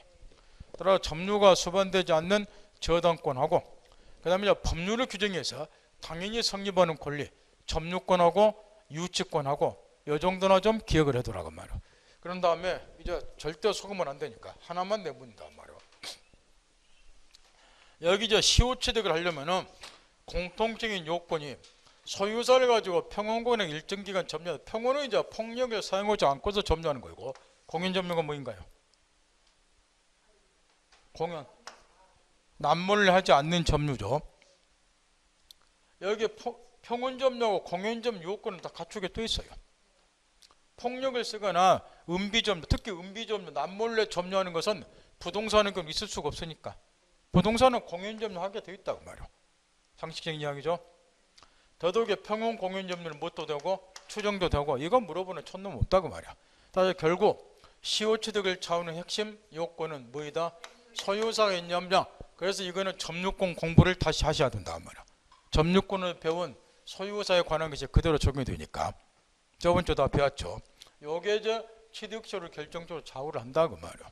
따라 점유가 수반되지 않는 저당권하고 그 다음에 법률을 규정해서 당연히 성립하는 권리 점유권하고 유치권하고 이 정도나 좀 기억을 해두라고 말이야. 그런 다음에 이제 절대 속으면 안 되니까 하나만 내문다 말이야. 여기 이제 시효취득을 하려면은 공통적인 요건이 소유자를 가지고 평원권에 일정 기간 점유. 평원은 이제 폭력을 사용하지 않고서 점유하는 거고 공연점유가 뭐인가요? 공연 남몰래 하지 않는 점유죠. 여기 평원점유하고 공연점유 요건은 다 갖추게 돼 있어요. 폭력을 쓰거나 은비점유, 특히 은비점유, 남몰래 점유하는 것은 부동산은 그럼 있을 수가 없으니까 부동산은 공연점유하게 돼 있다고 말이에요. 상식적인 이야기죠. 더더욱이 평원 공연점유는 뭣도 되고 추정도 되고 이건 물어보는 촌놈 없다고 말이야. 따라서 결국 시효취득을 차우는 핵심 요건은 뭐이다? 소유자가 있냐면 그래서 이거는 점유권 공부를 다시 하셔야 된다 말이야. 점유권을 배운 소유자에 관한 것이 그대로 적용이 되니까 저번 주에 다 배웠죠. 요게 이제 취득시효를 결정적으로 좌우를 한다고 말이야.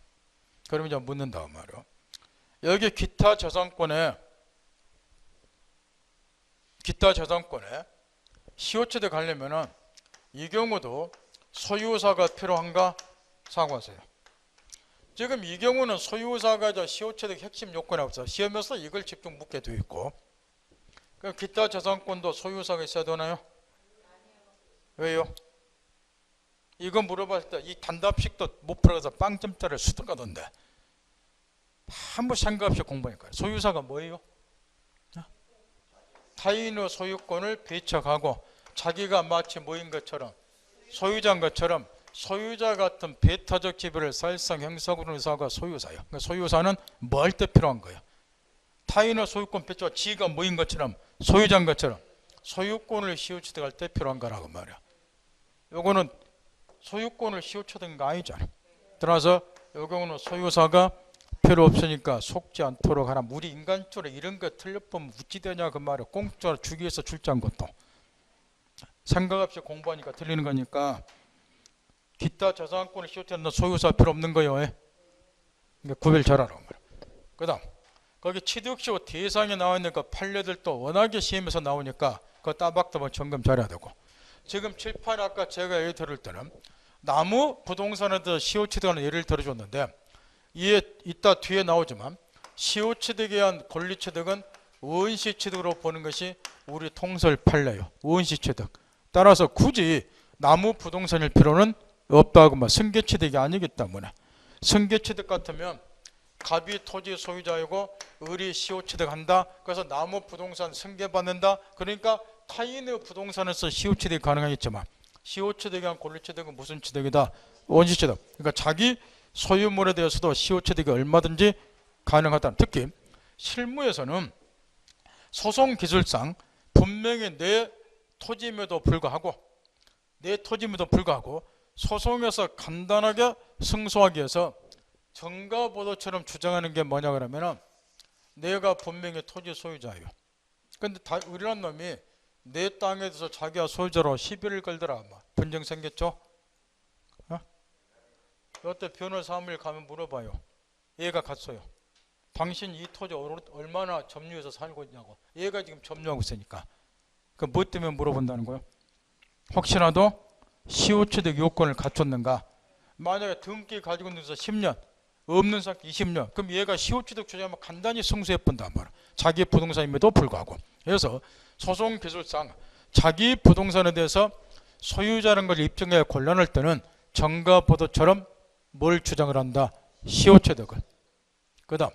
그러면 이제 묻는다고 말이야. 여기 기타 재산권에 시효취득 하려면은 이 경우도 소유자가 필요한가 사고하세요. 지금 이 경우는 소유자가 시효취득 핵심 요건이 없어. 시험에서 이걸 집중 묻게 되어 있고 그럼 기타 재산권도 소유사가 있어야 되나요? 왜요? 이거 물어봤을 때 이 단답식도 못 풀어서 빵점짜리 수득하던데 아무 생각 없이 공부하니까. 소유사가 뭐예요? 타인의 소유권을 배척하고 자기가 마치 뭐인 것처럼 소유자인 것처럼 소유자 같은 배타적 지배를 사실상 행사하는 의사가 소유사예요. 그러니까 소유사는 뭐 할 때 필요한 거예요? 타인의 소유권 배척, 지가 뭐인 것처럼 소유자인 것처럼 소유권을 시효취득할 때 필요한 거라고 말이야. 요거는 소유권을 시효취득한 거 아니잖아. 따라서 요 경우는 소유사가 필요 없으니까 속지 않도록 하라. 우리 인간적으로 이런 거 틀려보면 어찌 되냐 그 말이야. 공짜로 주기 위해서 출제한 것도 생각 없이 공부하니까 틀리는 거니까. 기타 재산권을 시효취하는 소유사 필요 없는 거예요. 그러니까 구별 잘하라고 말이야. 그 다음 거기 취득시효 대상에 나와 있는 그 판례들도 워낙에 시험에서 나오니까 그거 따박따박 점검 잘해야 되고. 지금 7, 8 아까 제가 예를 들을 때는 나무 부동산에 대해서 시효취득하는 예를 들어줬는데 이에 이따 뒤에 나오지만 시효취득에 의한 권리취득은 원시취득으로 보는 것이 우리 통설 판례예요. 원시취득. 따라서 굳이 나무 부동산일 필요는 없다고. 승계취득이 아니기 때문에. 승계취득 같으면 갑이 토지 소유자이고 을이 시효취득한다. 그래서 나무 부동산 승계받는다. 그러니까 타인의 부동산에서 시효취득이 가능하겠지만 시효취득에 의한 권리취득은 무슨 취득이다? 원시취득. 그러니까 자기 소유물에 대해서도 시효취득이 얼마든지 가능하다. 특히 실무에서는 소송 기술상 분명히 내 토지임에도 불구하고 소송에서 간단하게 승소하기 위해서 정가보도처럼 주장하는 게 뭐냐 그러면은 내가 분명히 토지 소유자예요. 근데 의리란 놈이 내 땅에 대해서 자기가 소유자로 시비를 걸더라. 분쟁 생겼죠? 이때 변호사 사무실 가면 물어봐요. 얘가 갔어요. 당신 이 토지 얼마나 점유해서 살고 있냐고. 얘가 지금 점유하고 있으니까. 그 뭐 때문에 물어본다는 거예요? 혹시라도 시효취득 요건을 갖췄는가? 만약에 등기 가지고 있는 데서 10년, 없는 사람 20년, 그럼 얘가 시효취득 주장하면 간단히 승소해본단 말이야. 자기 부동산임에도 불구하고. 그래서 소송 기술상 자기 부동산에 대해서 소유자라는 걸 입증해 곤란할 때는 정가보도처럼 뭘 주장을 한다? 시효취득을. 그 다음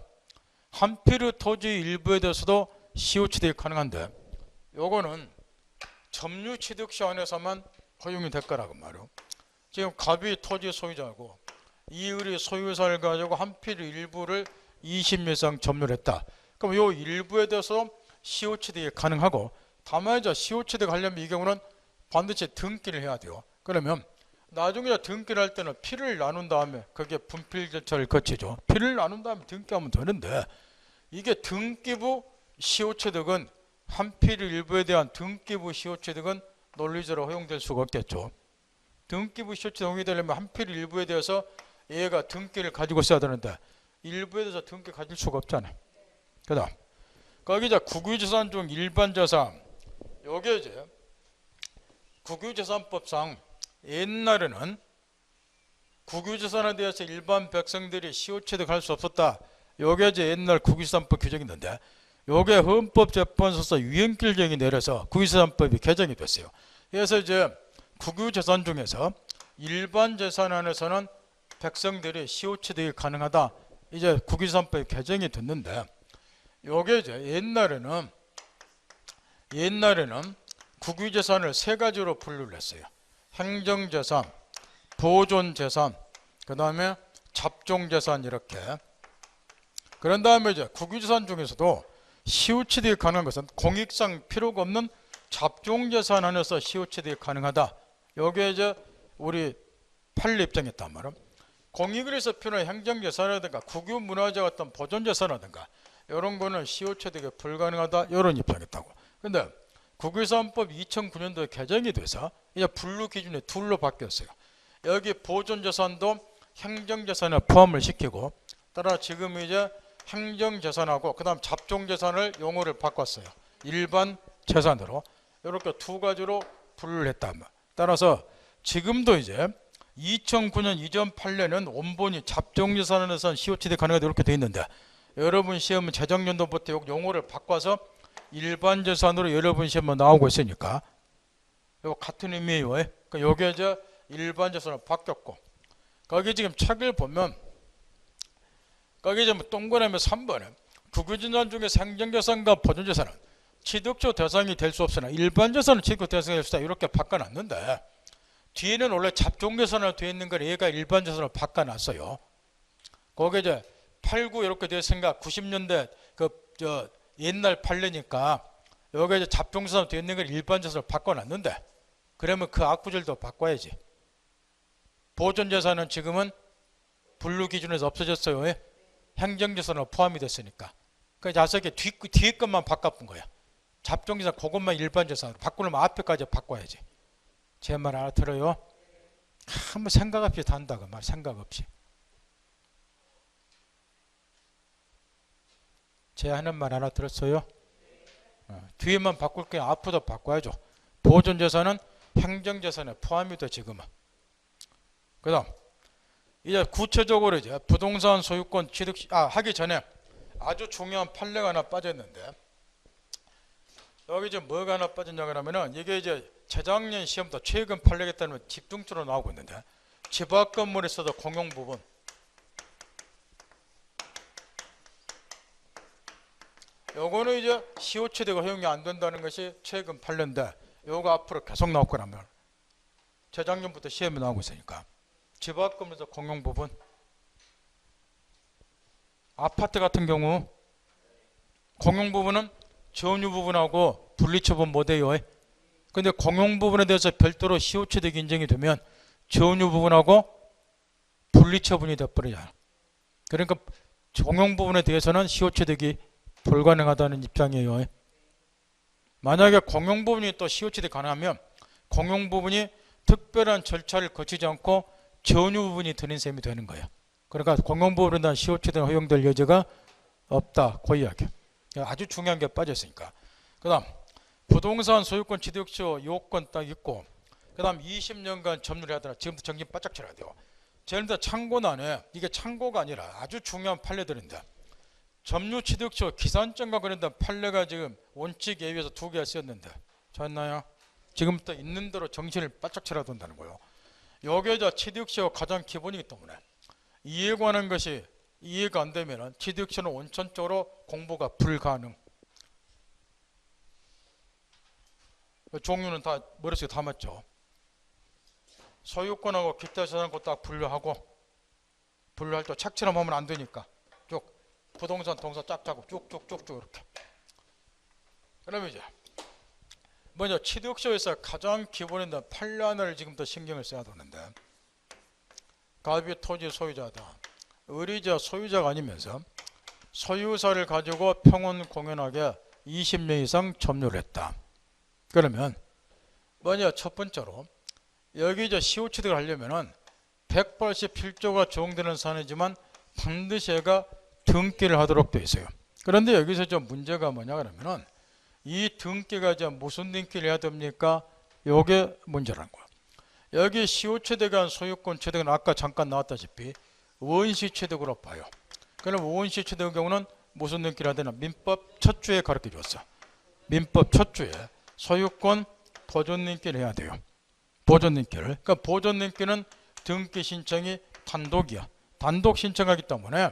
한필의 토지 일부에 대해서도 시효취득이 가능한데 요거는 점유취득시 안에서만 허용이 될 거라고 말이에요. 지금 갑이 토지 소유자고 이을이 소유사를 가지고 한필의 일부를 20년 이상 점유를 했다. 그럼 요 일부에 대해서 시효취득이 가능하고 다만 이제 시효취득 하려면 이 경우는 반드시 등기를 해야 돼요. 그러면 나중에 등기를 할 때는 피를 나눈 다음에 그게 분필 절차를 거치죠. 피를 나눈 다음에 등기하면 되는데 이게 등기부 시효취득은 한필의 일부에 대한 등기부 시효취득은 논리적으로 허용될 수가 없겠죠. 등기부 시효취득 허용이 되려면 한필의 일부에 대해서 얘가 등기를 가지고 있어야 되는데 일부에 대해서 등기 가질 수가 없잖아요. 그 다음 거기 이제 국유재산 중 일반재산 요게 이제 국유재산법상 옛날에는 국유재산에 대해서 일반 백성들이 시효취득할 수 없었다. 요게 이제 옛날 국유재산법 규정이 있는데 요게 헌법재판소에서 유연결정이 내려서 국유재산법이 개정이 됐어요. 그래서 이제 국유재산 중에서 일반 재산 안에서는 백성들이 시효취득이 가능하다. 이제 국유재산법이 개정이 됐는데 요게 이제 옛날에는 국유재산을 세 가지로 분류를 했어요. 행정재산, 보존재산, 그 다음에 잡종재산 이렇게. 그런 다음에 이제 국유재산 중에서도 시효취득이 가능한 것은 공익상 필요가 없는 잡종재산 안에서 시효취득이 가능하다. 여기에 이제 우리 판례 입장했단 말이야. 공익을 위해서 필요한 행정재산이라든가 국유문화재 같은 보존재산이라든가 이런 거는 시효취득이 불가능하다. 이런 입장했다고. 근데 국유재산법 2009년도에 개정이 돼서 이제 분류 기준이 둘로 바뀌었어요. 여기 보존재산도 행정재산에 포함을 시키고 따라 지금 이제 행정재산하고 그 다음 잡종재산을 용어를 바꿨어요. 일반 재산으로 이렇게 두 가지로 분류를 했다. 따라서 지금도 이제 2009년 이전 판례는 원본이 잡종재산에선 시효취득 가능하다 이렇게 돼 있는데 여러분 시험은 재정연도부터 용어를 바꿔서 일반 재산으로 여러 번 시험에 나오고 있으니까 이거 같은 의미예요. 그러니까 요게 이제 일반 재산으로 바뀌었고, 거기 지금 책을 보면 거기 이제 동그라미 3번에 국유재산 중에서 행정재산과 보존재산은 취득조 대상이 될 수 없으나 일반 재산은 취득 대상이 될 수 있다, 이렇게 바꿔놨는데, 뒤에는 원래 잡종재산으로 되어 있는 걸 얘가 일반 재산으로 바꿔놨어요. 거기 이제 89 이렇게 되어 있으니까 90년대 옛날 판례니까 여기 이제 잡종재산으로 되어 있는 걸 일반 재산으로 바꿔놨는데, 그러면 그 악구절도 바꿔야지. 보존재산은 지금은 분류 기준에서 없어졌어요. 행정재산으로 포함이 됐으니까. 그래서 자석에 뒤에 것만 바꿔본 거야. 잡종재산 그것만 일반 재산으로 바꾸려면 앞에까지 바꿔야지. 제 말 알아들어요? 한번 생각 없이 단다 그 말. 생각 없이. 제 하는 말 알아들었어요? 뒤에만 바꿀 게 앞으로 바꿔야죠. 보존재산은 행정재산에 포함이 돼 지금은. 그 다음 이제 구체적으로 이제 부동산 소유권 취득 하기 전에 아주 중요한 판례가 하나 빠졌는데, 여기 이제 뭐가 하나 빠졌냐 그러면은, 이게 이제 재작년 시험부터 최근 판례에 따르면 집중적으로 나오고 있는데, 집 앞 건물에서도 공용 부분, 요거는 이제 시효취득가 허용이 안 된다는 것이 최근 판례인데, 요거 앞으로 계속 나올 거라면, 재작년부터 시험이 나오고 있으니까 집 앞 건물에서 공용 부분, 아파트 같은 경우 공용 부분은 전유 부분하고 분리처분 못해요. 근데 공용 부분에 대해서 별도로 시효취득 인정이 되면 전유 부분하고 분리처분이 돼버리잖아. 그러니까 공용 부분에 대해서는 시효취득이 불가능하다는 입장이에요. 만약에 공용 부분이 또 시효취득 가능하면 공용 부분이 특별한 절차를 거치지 않고 전유 부분이 드는 셈이 되는 거예요. 그러니까 공용 부분에 대한 시효취득 허용될 여지가 없다, 그 이야기. 아주 중요한 게 빠졌으니까. 그 다음 부동산 소유권 취득조 요건 딱 있고, 그 다음 20년간 점유를 하더라. 지금부터 정신 바짝 차려야 돼요. 제일 참고란에, 이게 참고가 아니라 아주 중요한 판례들인데, 점유 취득조 기산점과 관련된 판례가 지금 원칙 예외에서 2개가 쓰였는데, 찾나요? 지금부터 있는 대로 정신을 바짝 차려야 된다는 거예요. 요게 취득시효 가장 기본이기 때문에 이해 관한 것이 이해가 안 되면 취득시효는 원천적으로 공부가 불가능. 종류는 다 머릿속에 담았죠. 소유권하고 기타 재산권 딱 분류하고, 분류할 때 책처럼 하면 안 되니까 쭉 부동산 동사 짝짜고 쭉쭉쭉쭉 이렇게. 그러면 이제 먼저 취득시효에서 가장 기본인 판례 하나를 지금부터 신경을 써야 되는데, 갑이 토지 소유자다. 의리자 소유자가 아니면서 소유사를 가지고 평온 공연하게 20년 이상 점유를 했다. 그러면 먼저 첫 번째로 여기 이제 시효취득을 하려면은 187조가 적용되는 사안이지만 반드시 얘가 등기를 하도록 되어 있어요. 그런데 여기서 좀 문제가 뭐냐 그러면은, 이 등기가 이제 무슨 등기를 해야 됩니까? 요게 문제라는 거야. 여기 시효취득한 소유권 취득은 아까 잠깐 나왔다시피 원시취득으로 봐요. 그럼 원시취득의 경우는 무슨 등기를 해야 되나? 민법 첫 주에 가르쳐 줬어. 민법 첫 주에 소유권 보존 등기를 해야 돼요. 보존 등기를. 그러니까 보존 등기는 등기 신청이 단독이야. 단독 신청하기 때문에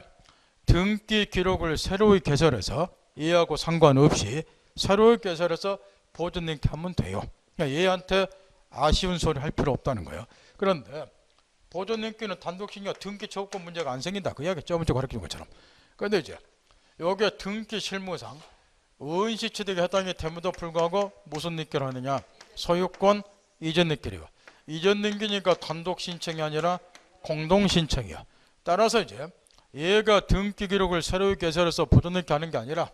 등기 기록을 새로이 개설해서 얘하고 상관없이 새로이 개설해서 보존 등기 하면 돼요. 그러니까 얘한테 아쉬운 소리 할 필요 없다는 거예요. 그런데 보존 등기는 단독 신청, 등기 처분 문제가 안 생긴다. 그 이야기 저번 주에 가르친 것처럼. 그런데 이제 여기에 등기 실무상 원시취득에 해당이 됨에도 불구하고 무슨 등기를 하느냐? 소유권 이전 등기래요. 이전 등기니까 단독 신청이 아니라 공동 신청이야. 따라서 이제 얘가 등기 기록을 새로 개설해서 보존 등기 하는 게 아니라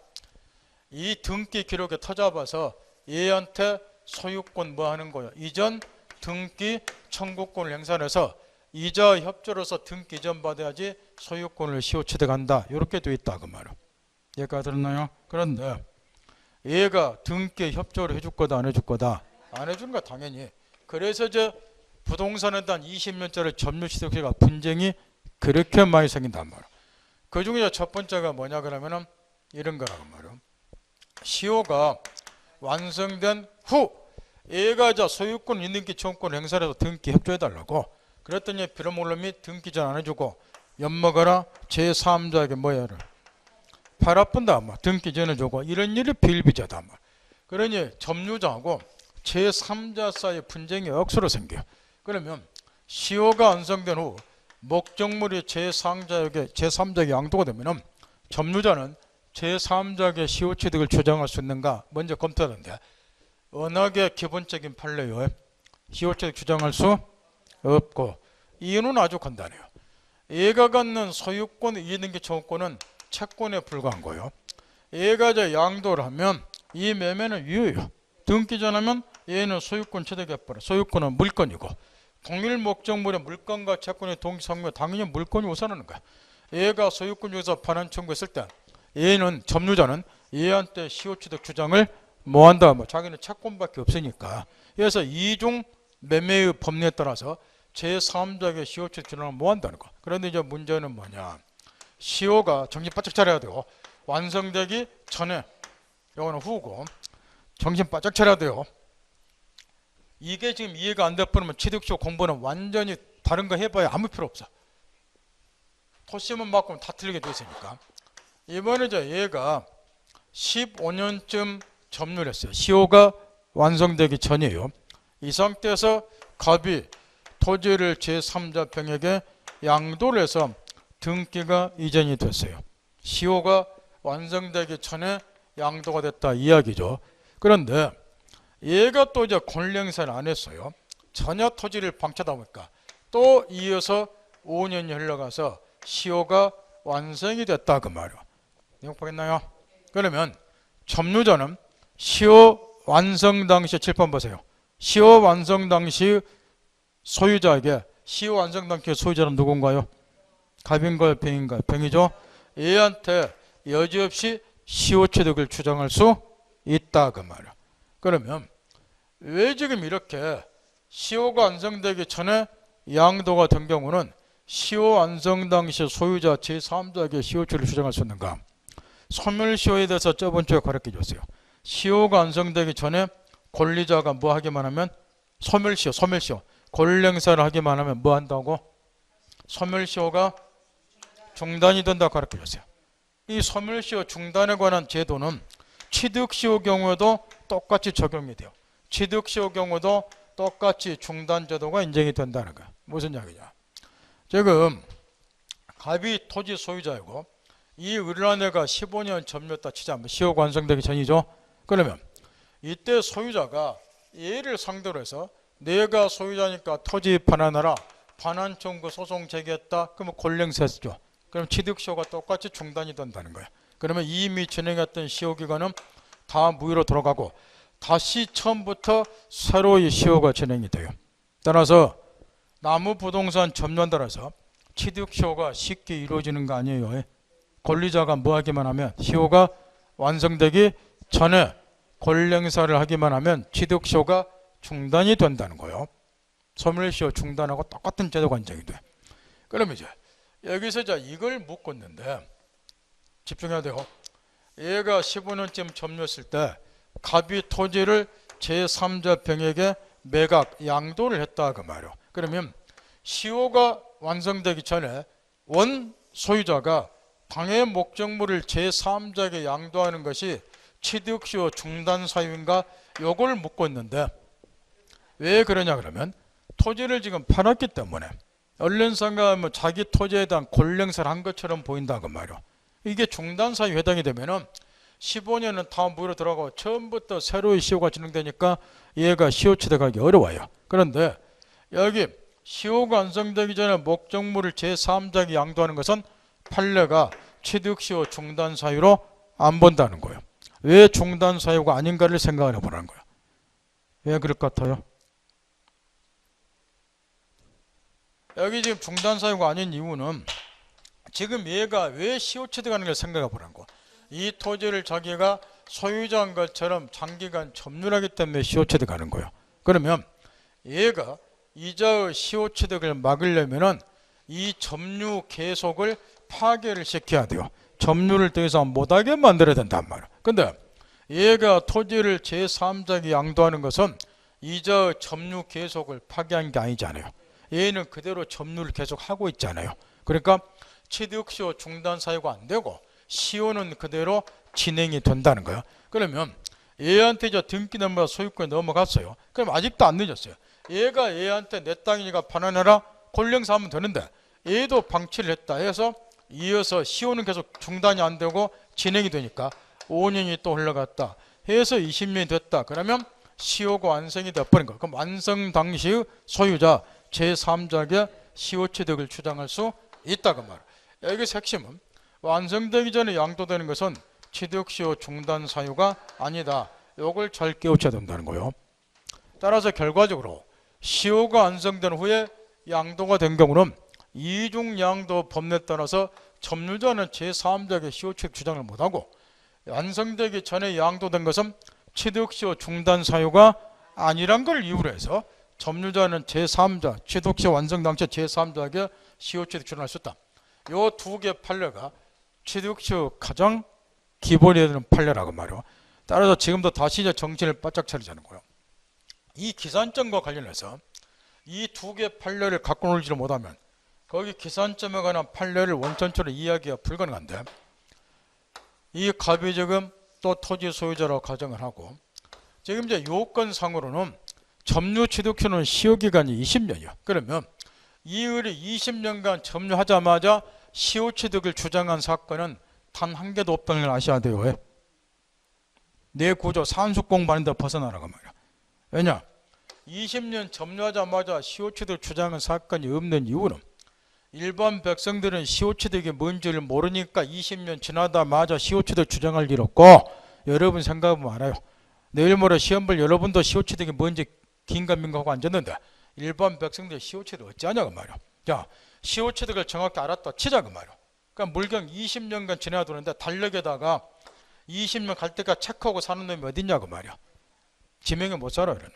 이 등기 기록에 터잡아서 얘한테 소유권 뭐 하는 거예요? 이전 등기 청구권을 행사해서 이자 협조로서 등기 이전 받아야지 소유권을 시효취득한다. 이렇게 돼 있다 그 말이에요. 얘가 들었나요? 그런데 얘가 등기 협조를 해줄 거다 안 해줄 거다? 안 해주는 거 당연히. 그래서 이제 부동산에 대한 20년짜리 점유취득세가 분쟁이 그렇게 많이 생긴단 말이에요. 그 중에 첫 번째가 뭐냐 그러면은 이런 거라고 말이에요. 시효가 완성된 후 얘가 소유권 이등기 청구권 행사를 해서 등기 협조해달라고 그랬더니 빌어먹으려면 등기 전 안 해주고 엿먹어라 제3자에게 뭐야를 팔아뿐다 등기 전에 주고 이런 일이 비일비재하다 그러니 점유자하고 제3자 사이의 분쟁이 억수로 생겨요. 그러면 시효가 완성된 후 목적물이 제3자에게 양도가 되면 점유자는 제3자에게 시효 취득을 주장할 수 있는가 먼저 검토하는데 언어의 기본적인 판례에 시효 취득 주장할 수 없고 이유는 아주 간단해요. 얘가 갖는 소유권 이등기 청구권은 채권에 불과한 거예요. 얘가 양도를 하면 이 매매는 유효해요. 등기 전하면 얘는 소유권 취득해버려. 소유권은 물건이고 동일 목적물의 물건과 채권의 동기상면 당연히 물건이 우선하는 거야. 얘가 소유권 중에서 반환 청구했을 때 얘는 점유자는 얘한테 시효 취득 주장을 뭐한다? 자기는 채권밖에 없으니까. 그래서 이중 매매의 법리에 따라서 제3자에게 시효 취득 주장을 뭐한다는 거. 그런데 이제 문제는 뭐냐? 시효가 정신 바짝 차려야 돼요. 완성되기 전에 이거는 후고 정신 바짝 차려야 돼요. 이게 지금 이해가 안 돼버리면 취득시효 공부는 완전히 다른 거 해봐야 아무 필요 없어. 토시만 바꾸면 다 틀리게 돼 있으니까. 이번에 얘가 15년쯤 점유를 했어요. 시효가 완성되기 전이에요. 이 상태에서 갑이 토지를 제3자 병에게 양도를 해서 등기가 이전이 됐어요. 시효가 완성되기 전에 양도가 됐다 이야기죠. 그런데 얘가 또 이제 권리행사를 안 했어요. 전혀 토지를 방치하다 보니까 또 이어서 5년이 흘러가서 시효가 완성이 됐다 그 말이에요. 이거 보겠나요? 그러면 점유자는 시효 완성 당시 칠판 보세요. 시효 완성 당시 소유자에게 시효 완성 당시 소유자는 누군가요? 갑인가요? 병인가요? 병이죠. 얘한테 여지없이 시효 취득을 주장할 수 있다 그 말이에요. 그러면 왜 지금 이렇게 시효가 완성되기 전에 양도가 된 경우는 시효 완성 당시 소유자 제3자에게 시효 취득을 주장할 수 있는가? 소멸시효에 대해서 저번 주에 가르쳐 줬어요. 시효가 완성되기 전에 권리자가 뭐 하기만 하면 소멸시효 권리행사를 하기만 하면 뭐 한다고? 소멸시효가 중단이 된다고 가르쳐 줬어요. 이 소멸시효 중단에 관한 제도는 취득시효 경우에도 똑같이 적용이 돼요. 취득시효 경우도 똑같이 중단제도가 인정이 된다는 거야. 무슨 이야기냐? 지금 갑이 토지 소유자이고 이 을란애가 15년 점유했다 치자. 시효가 완성되기 전이죠. 그러면 이때 소유자가 얘를 상대로 해서 내가 소유자니까 토지 반환하라. 반환 청구 소송 제기했다. 그러면 권리행사했죠. 그럼 취득시효가 똑같이 중단이 된다는 거야. 그러면 이미 진행했던 시효기간은 다 무효로 돌아가고 다시 처음부터 새로이 시효가 진행이 돼요. 따라서 나무 부동산 점유한 따라서 취득시효가 쉽게 이루어지는 거 아니에요. 권리자가 뭐 하기만 하면 시효가 완성되기 전에 권리행사를 하기만 하면 취득시효가 중단이 된다는 거예요. 소멸시효 중단하고 똑같은 제도가 인정이 돼. 그럼 이제 여기서 이걸 묻고 있는데 집중해야 돼요. 얘가 15년쯤 점유했을 때 갑이 토지를 제3자 병에게 매각 양도를 했다 그 말이에요. 그러면 시효가 완성되기 전에 원 소유자가 당해 목적물을 제3자에게 양도하는 것이 취득시효 중단 사유인가? 요걸 묻고 있는데 왜 그러냐 그러면 토지를 지금 팔았기 때문에 얼른 생각하면 자기 토지에 대한 권리행사를 한 것처럼 보인다 그 말이에요. 이게 중단 사유 해당이 되면은 15년은 다 무효로 들어가고 처음부터 새로이 시효가 진행되니까 얘가 시효 취득하기 어려워요. 그런데 여기 시효가 완성되기 전에 목적물을 제3자에게 양도하는 것은 판례가 취득시효 중단 사유로 안 본다는 거예요. 왜 중단 사유가 아닌가를 생각을 해보라는 거예요. 왜 그럴 것 같아요? 여기 지금 중단 사유가 아닌 이유는 지금 얘가 왜 시효 취득하는 걸 생각해 보라는 거예요. 이 토지를 자기가 소유자인 것처럼 장기간 점유하기 때문에 시효 취득하는 거예요. 그러면 얘가 이자의 시효 취득을 막으려면은 이 점유 계속을 파괴를 시켜야 돼요. 점유를 더 이상 못하게 만들어야 된단 말이에요. 근데 얘가 토지를 제3자에게 양도하는 것은 이자의 점유 계속을 파기한 게 아니잖아요. 얘는 그대로 점유를 계속 하고 있잖아요. 그러니까 취득시효 중단 사유가 안 되고 시효는 그대로 진행이 된다는 거예요. 그러면 얘한테 이제 등기 넘어가 소유권이 넘어갔어요. 그럼 아직도 안 늦었어요. 얘가 얘한테 내 땅이니까 반환해라 권령사 하면 되는데 얘도 방치를 했다 해서 이어서 시효는 계속 중단이 안 되고 진행이 되니까 5년이 또 흘러갔다 해서 20년이 됐다. 그러면 시효가 완성이 되어버린 거예요. 그럼 완성 당시의 소유자 제3자에게 시효 취득을 주장할 수 있다 그 말. 여기서 핵심은 완성되기 전에 양도되는 것은 취득시효 중단 사유가 아니다. 이걸 잘 깨우쳐야 된다는 거예요. 따라서 결과적으로 시효가 완성된 후에 양도가 된 경우는 이중양도 법례에 따라서 점유자는 제3자에게 시효 취득 주장을 못하고 완성되기 전에 양도된 것은 취득시효 중단 사유가 아니란 걸 이유로 해서 점유자는 제3자, 취득시효 완성 당시 제3자에게 시효 취득 주장할 수 있다. 이 두 개 판례가 취득시효 가장 기본이 되는 판례라고 말이요. 따라서 지금도 다시 이제 정신을 바짝 차리자는 거예요. 이 기산점과 관련해서 이 두 개 판례를 갖고 놀지를 못하면 거기 기산점에 관한 판례를 원천적으로 이야기가 불가능한데 이 갑이지금 또 토지 소유자라고 가정을 하고 지금 이제 요건상으로는 점유 취득효는 시효기간이 20년이요. 그러면 이 을이 20년간 점유하자마자 시효 취득을 주장한 사건은 단 한 개도 없다는 걸 아셔야 돼요. 왜? 내 구조 산수 공부하는데 벗어나라고 말이야. 왜냐? 20년 점유하자마자 시효 취득 주장한 사건이 없는 이유는 일반 백성들은 시효 취득이 뭔지를 모르니까 20년 지나다마자 시효 취득 주장할 일 없고 여러분 생각해보면 알아요. 내일 모레 시험 볼 여러분도 시효 취득이 뭔지 긴가민가하고 앉았는데 일반 백성들이 시효 취득 어찌하냐고 말이야. 자, 시효 취득을 정확히 알았다 치자고 말이야. 그러니까 물경 20년간 지나도는데 달력에다가 20년 갈 때까지 체크하고 사는 놈이 어딨냐고 말이야. 지명에 못 살아 이러는.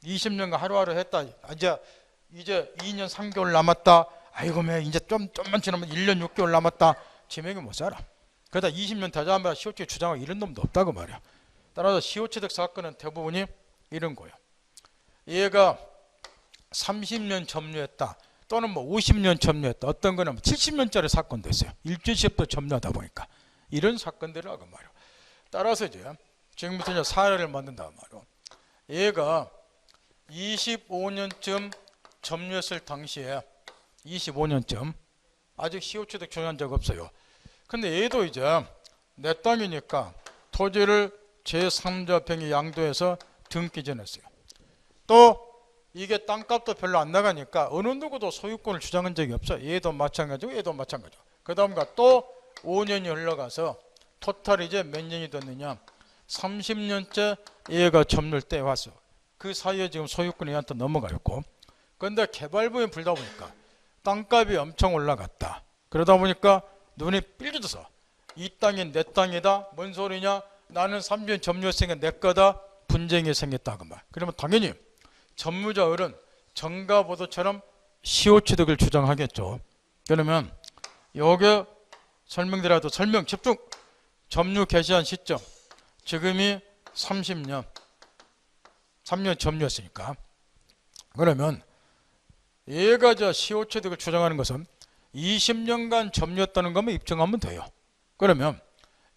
20년간 하루하루 했다. 이제 2년 3개월 남았다. 아이고 매 이제 좀만 지나면 1년 6개월 남았다. 지명에 못 살아. 그러다 20년 되자마자 시효취득 주장하고 이런 놈도 없다고 말이야. 따라서 시효취득 사건은 대부분이 이런 거예요. 얘가 30년 점유했다. 또는 뭐 50년 점유했다. 어떤 거는 70년짜리 사건도 있어요. 일주시업도 점유하다 보니까. 이런 사건들을 하고 말이야. 따라서 이제 지금부터 이제 사례를 만든다 말이야. 얘가 25년쯤 점유했을 당시에 25년쯤 아직 시효취득 주장한 적 없어요. 근데 얘도 이제 내 땅이니까 토지를 제3자 병이 양도해서 등기 전했어요. 또 이게 땅값도 별로 안 나가니까 어느 누구도 소유권을 주장한 적이 없어요. 얘도 마찬가지고 얘도 마찬가지고. 그 다음과 또 5년이 흘러가서 토탈 이제 몇 년이 됐느냐 30년째 얘가 점유할 때 왔어. 그 사이에 지금 소유권이 얘한테 넘어가 있고 그런데 개발부에 불다 보니까 땅값이 엄청 올라갔다. 그러다 보니까 눈이 삐져서 이 땅이 내 땅이다. 뭔 소리냐? 나는 3년 점유했으니까 내 거다. 분쟁이 생겼다 그 말. 그러면 당연히 점유자 을은 정가보도처럼 시효취득을 주장하겠죠. 그러면 여기 설명드려도 설명 집중. 점유 개시한 시점 지금이 30년 3년 점유했으니까 그러면 얘가 저 시효취득을 주장하는 것은 20년간 점유했다는 것만 입증하면 돼요. 그러면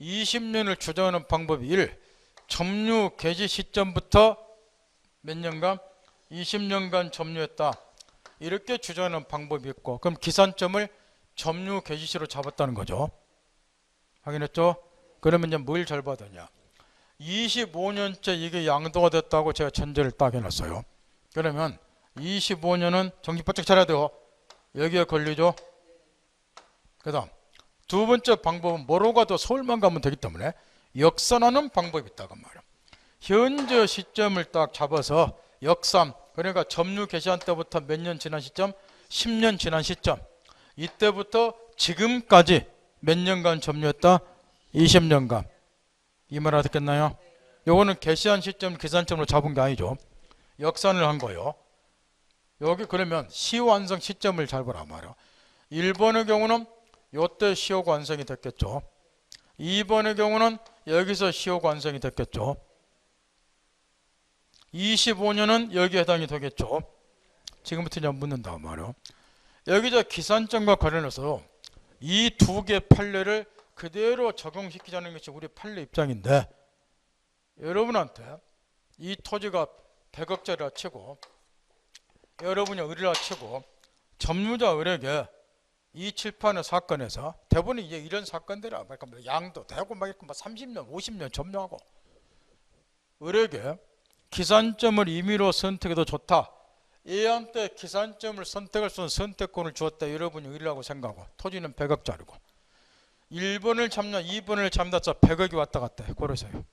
20년을 주장하는 방법이 1. 점유 개시 시점부터 몇 년간? 20년간 점유했다. 이렇게 주장하는 방법이 있고 그럼 기산점을 점유 개시시로 잡았다는 거죠. 확인했죠? 그러면 이제 뭘 잘 받았냐? 25년째 이게 양도가 됐다고 제가 전제를 딱 해놨어요. 그러면 25년은 정신 바짝 차려야 돼요. 여기에 걸리죠. 그 다음 두 번째 방법은 뭐로 가도 서울만 가면 되기 때문에 역산하는 방법이 있다고 말이야. 현재 시점을 딱 잡아서 역산, 그러니까 점유 개시한 때부터 몇 년 지난 시점? 10년 지난 시점. 이때부터 지금까지 몇 년간 점유했다? 20년간. 이 말 알아듣겠나요? 요거는 개시한 시점 계산점으로 잡은 게 아니죠. 역산을 한 거예요. 여기 그러면 시효 완성 시점을 잘 보라 말이야. 1번의 경우는 요때 시효가 완성이 됐겠죠. 2번의 경우는 여기서 시효가 완성이 됐겠죠. 25년은 여기에 해당이 되겠죠. 지금부터 이제 묻는다 말이요. 여기 저 기산점과 관련해서 이 두 개 판례를 그대로 적용시키자는 것이 우리 판례 입장인데, 여러분한테 이 토지가 100억짜리라 치고 여러분이 의뢰라 치고 점유자 의뢰에게 이 칠판의 사건에서 대부분 이제 이런 사건들이 양도 되고 막 30년 50년 점유하고 의뢰에게 기산점을 임의로 선택해도 좋다, 얘한테 기산점을 선택할 수 있는 선택권을 주었다, 여러분이 의뢰라고 생각하고 토지는 100억짜리고 1번을 참냐 2번을 참다서 100억이 왔다 갔다 해. 고르세요.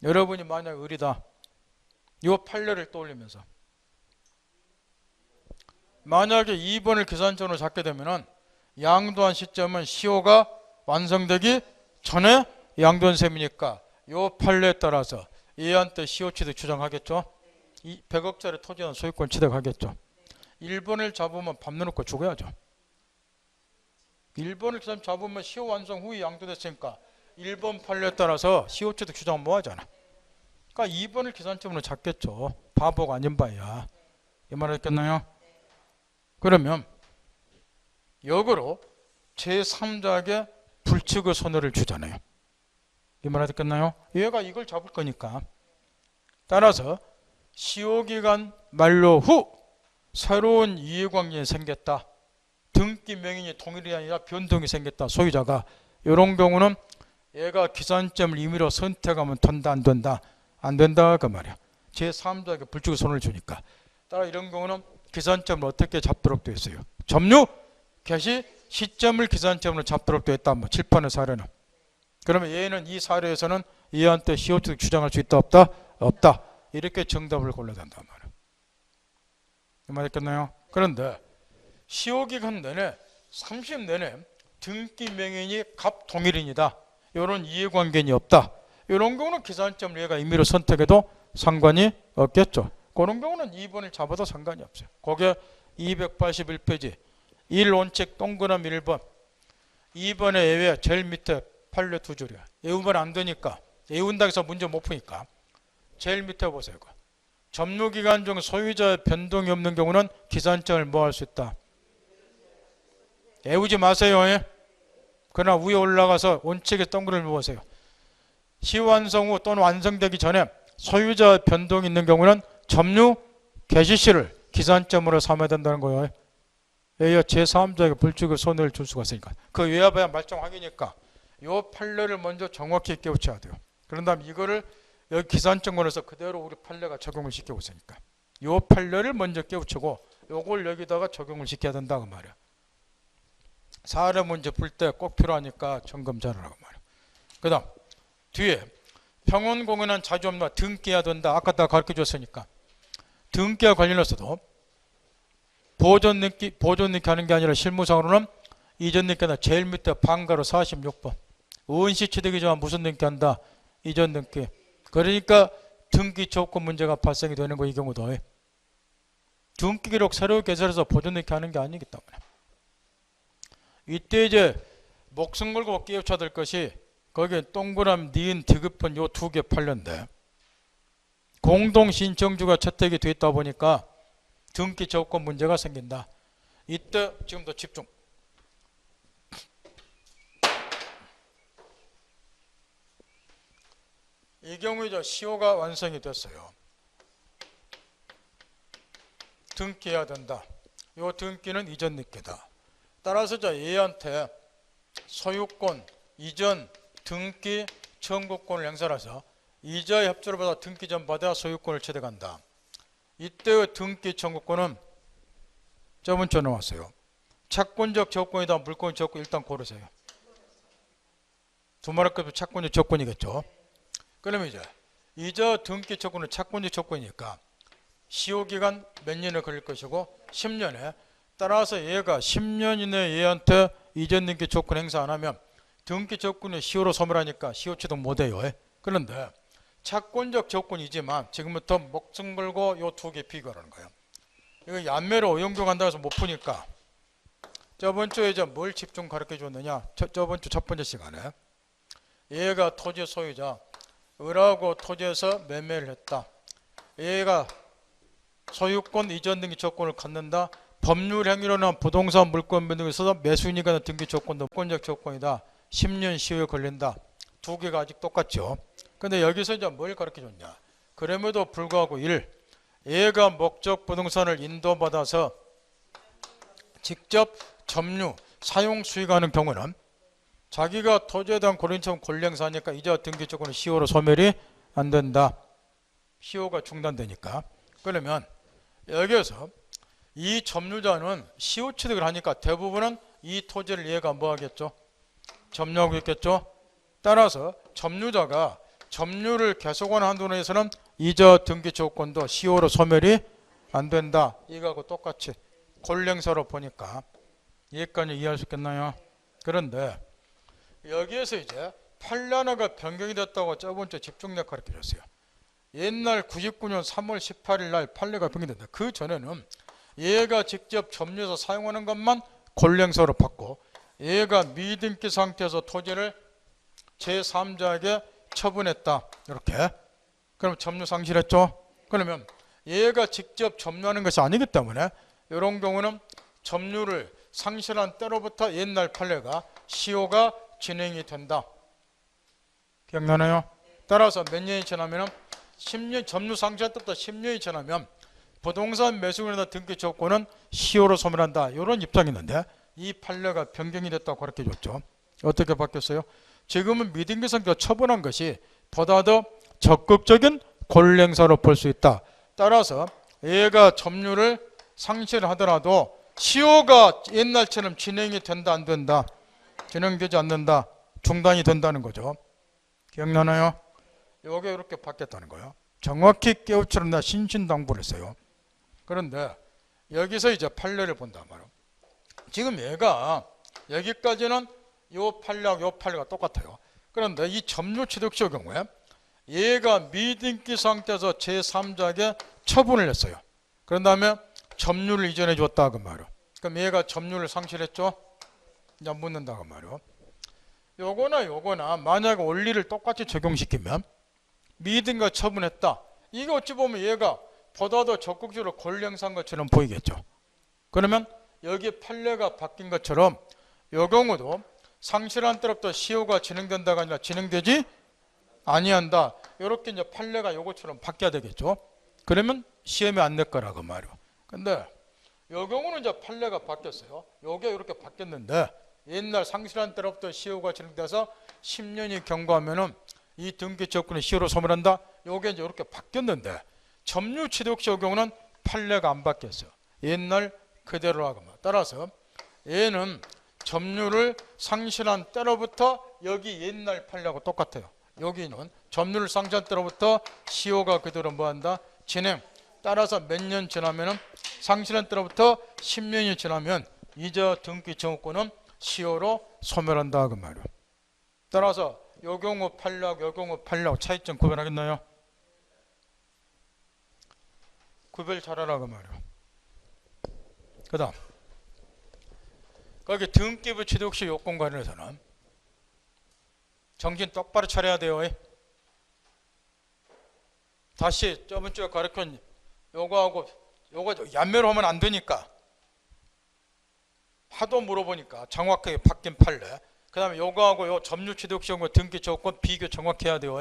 여러분이 만약 의리다, 이 판례를 떠올리면서 만약에 2번을 기산점으로 잡게 되면은 양도한 시점은 시효가 완성되기 전에 양도한 셈이니까 이 판례에 따라서 얘한테 시효 취득 주장하겠죠. 이 100억짜리 토지는 소유권 취득하겠죠. 1번을 잡으면 밥 내놓고 죽어야죠. 1번을 기산 잡으면 시효 완성 후에 양도됐으니까 1번 판례에 따라서 시효 취득 주장 뭐 하잖아. 그러니까 2번을 기산점으로 잡겠죠. 바보가 아닌 바야. 이 말 했겠나요? 그러면 역으로 제3자에게 불측의 손해를 주잖아요. 이 말 했겠나요? 얘가 이걸 잡을 거니까. 따라서 시효기간 만료 후 새로운 이해관계가 생겼다, 등기 명인이 동일이 아니라 변동이 생겼다, 소유자가, 이런 경우는 얘가 기산점을 임의로 선택하면 된다 안 된다? 안 된다 그 말이야. 제3자에게 불측의 손해를 주니까. 따라 이런 경우는 기산점을 어떻게 잡도록 되어 있어요? 점유 개시 시점을 기산점으로 잡도록 되어 있다. 뭐 칠판의 사례는. 그러면 얘는 이 사례에서는 얘한테 시효취득 주장할 수 있다 없다? 없다. 이렇게 정답을 골라야 된단 말이에요. 이 말 했겠나요? 그런데 시효기간 내내 30 내내 등기 명인이 갑 동일인이다, 이런 이해관계는 없다, 이런 경우는 기산점을 얘가 임의로 선택해도 상관이 없겠죠. 그런 경우는 2번을 잡아도 상관이 없어요. 거기에 281페이지 1원칙 동그라미 1번 2번의 예외 제일 밑에 판례 두 줄이야. 외우면 안 되니까, 외운다고 해서 문제 못 푸니까 제일 밑에 보세요. 점유기간 중 소유자의 변동이 없는 경우는 기산점을 뭐 할 수 있다? 외우지 마세요. 그러나 위에 올라가서 원칙의 동그라미 보세요. 시완성 후 또는 완성되기 전에 소유자의 변동이 있는 경우는 점유 개시시를 기산점으로 삼아야 된다는 거예요. 왜요? 제3자에게 불측의 손해를 줄 수가 있으니까. 그 외야봐야 말짱하기니까 이 판례를 먼저 정확히 깨우쳐야 돼요. 그런 다음 이거를 여기 기산점으로서 그대로 우리 판례가 적용을 시키고 있으니까 이 판례를 먼저 깨우치고 요걸 여기다가 적용을 시켜야 된다 그 말이야. 사례 문제 풀 때 꼭 필요하니까 점검 잘하라고 말이야. 그 다음 뒤에 평원공인한 자주 없나 등기해야 된다. 아까 다 가르쳐 줬으니까 등기와 관련해서도 보존 등기 하는 게 아니라 실무상으로는 이전 등기나 제일 밑에 방가로 46번 의원시 취득이지만 무슨 등기 한다? 이전 등기. 그러니까 등기 조건 문제가 발생이 되는 거, 이 경우도. 등기 기록 새로 개설해서 보존 등기 하는 게 아니기 때문에. 이때 이제 목숨 걸고 깨우쳐야 될 것이 거기에 동그라미 니은 디귿번 요 두 개 판례인데 공동신청주가 채택이 돼 있다 보니까 등기 조건 문제가 생긴다. 이때 지금도 집중. 이 경우에 이제 시효가 완성이 됐어요. 등기해야 된다. 이 등기는 이전 등기다. 따라서 얘한테 소유권, 이전, 등기, 청구권을 행사해서 이자의 협조를 받아 등기 전 받아 소유권을 취득한다. 이때의 등기 청구권은 저번 주에 나왔어요. 채권적 조건이다, 물권적 조건. 일단 고르세요. 두 말할 채권적 조건이겠죠. 그러면 이제 이자 등기 조건은 채권적 조건이니까 시효기간 몇 년에 걸릴 것이고 10년에. 따라서 얘가 10년 이내에 얘한테 이전 등기 조건 행사 안 하면 등기 조건이 시효로 소멸하니까 시효 취득 못해요. 그런데 채권적 조건이지만 지금부터 목숨 걸고 요 두 개 비교하는 거예요. 이거 얀매로 응용한다고 해서 못 푸니까 저번 주에 이제 뭘 집중 가르쳐 줬느냐, 저번 주 첫 번째 시간에 얘가 토지 소유자, 을하고 토지에서 매매를 했다. 얘가 소유권 이전 등기 조건을 갖는다. 법률 행위로는 부동산 물권 변동에 있어서 매수인이 가는 등기 조건도 물권적 조건이다. 10년 시효에 걸린다. 두 개가 아직 똑같죠. 근데 여기서 이제 뭘 가르쳐 줬냐. 그럼에도 불구하고 1. 얘가 목적 부동산을 인도받아서 직접 점유, 사용 수익하는 경우는 자기가 토지에 대한 권리처럼 권리행사하니까 이자 등기 조건은 시효로 소멸이 안 된다. 시효가 중단되니까. 그러면 여기에서 이 점유자는 시효 취득을 하니까 대부분은 이 토지를 얘가 뭐 하겠죠? 점유하고 있겠죠? 따라서 점유자가 점유를 계속하는 한도 내에서는 이자 등기 조건도 시효로 소멸이 안 된다. 이거하고 똑같이 권리행사로 보니까 여기까지 이해할 수 있겠나요? 그런데 여기에서 이제 판례하나가 변경이 됐다고 저번 주에 집중력 가르쳐줬어요. 옛날 99년 3월 18일 날 판례가 변경된다. 그 전에는 얘가 직접 점유해서 사용하는 것만 권리행사로 받고 얘가 미등기 상태에서 토지를 제3자에게 처분했다. 이렇게. 그럼 점유 상실했죠? 그러면 얘가 직접 점유하는 것이 아니기 때문에 이런 경우는 점유를 상실한 때로부터 옛날 판례가 시효가 진행이 된다. 기억나나요? 따라서 몇 년이 지나면 10년, 점유 상실한 때부터 10년이 지나면 부동산 매수권이나 등기 조건은 시효로 소멸한다. 이런 입장이 있는데 이 판례가 변경이 됐다고 그렇게 줬죠. 어떻게 바뀌었어요? 지금은 미등기 상태로 처분한 것이 보다 더 적극적인 권리행사로 볼 수 있다. 따라서 얘가 점유를 상실하더라도 시효가 옛날처럼 진행이 된다 안 된다? 진행되지 않는다. 중단이 된다는 거죠. 기억나나요? 이게 이렇게 바뀌었다는 거예요. 정확히 깨우치는 나 신신당부를 했어요. 그런데 여기서 이제 판례를 본단 말이에요. 지금 얘가 여기까지는 요 판례하고 요 판례가 똑같아요. 그런데 이 점유 취득시효 경우에 얘가 미등기 상태에서 제3자에게 처분을 했어요. 그런 다음에 점유를 이전해 줬다 그 말이에요. 그럼 얘가 점유를 상실했죠? 이제 묻는다 그 말이에요. 요거나 만약에 원리를 똑같이 적용시키면 미등기가 처분했다. 이게 어찌 보면 얘가 보다 더 적극적으로 권리행사한 것처럼 보이겠죠. 그러면 여기 판례가 바뀐 것처럼 요 경우도 상실한 때로부터 시효가 진행된다가 아니라 진행되지 아니한다. 이렇게 이제 판례가 요것처럼 바뀌어야 되겠죠. 그러면 시험에 안 낼 거라고 말이에요. 근데 요 경우는 이제 판례가 바뀌었어요. 요게 이렇게 바뀌었는데 옛날 상실한 때로부터 시효가 진행돼서 10년이 경과하면은 이 등기 조건이 시효로 소멸한다. 요게 이제 이렇게 바뀌었는데 점유 취득시효 경우는 판례가 안 바뀌었어요. 옛날 그대로 하고 따라서 얘는 점유를 상실한 때로부터 여기 옛날 판례하고 똑같아요. 여기는 점유를 상실한 때로부터 시효가 그대로 뭐한다? 진행. 따라서 몇 년 지나면은 상실한 때로부터 10년이 지나면 이자 등기 정후권은 시효로 소멸한다 그 말이에요. 따라서 요 경우 판례하고 요 경우 판례하고 차이점 구별하겠나요? 구별 잘하라 그 말이에요. 그 다음 거기 등기부 취득시 요건 관련해서는 정신 똑바로 차려야 돼요. 다시 저번 주에 가르친 요거 얀매로 하면 안 되니까 하도 물어보니까 정확하게 바뀐 판례. 그 다음에 요거하고 요 점유 취득 시효 등기 조건 비교 정확해야 돼요.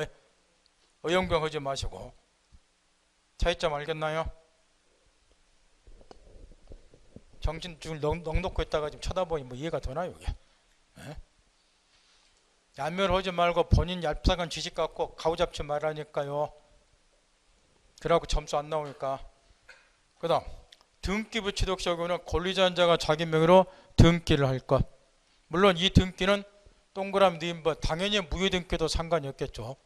의연경 하지 마시고. 차이점 알겠나요? 정신 줄 넉넉히 있다가 지금 쳐다보니 뭐 이해가 되나요 이게? 얀멸하지 말고 본인 얄쌍한 지식 갖고 가오잡지 말라니까요. 그래갖고 점수 안 나오니까. 그 다음 등기부 취득시효 경우는 권리자자가 자기 명의로 등기를 할 것. 물론 이 등기는 동그라미 니은 당연히 무효등기도 상관이 없겠죠.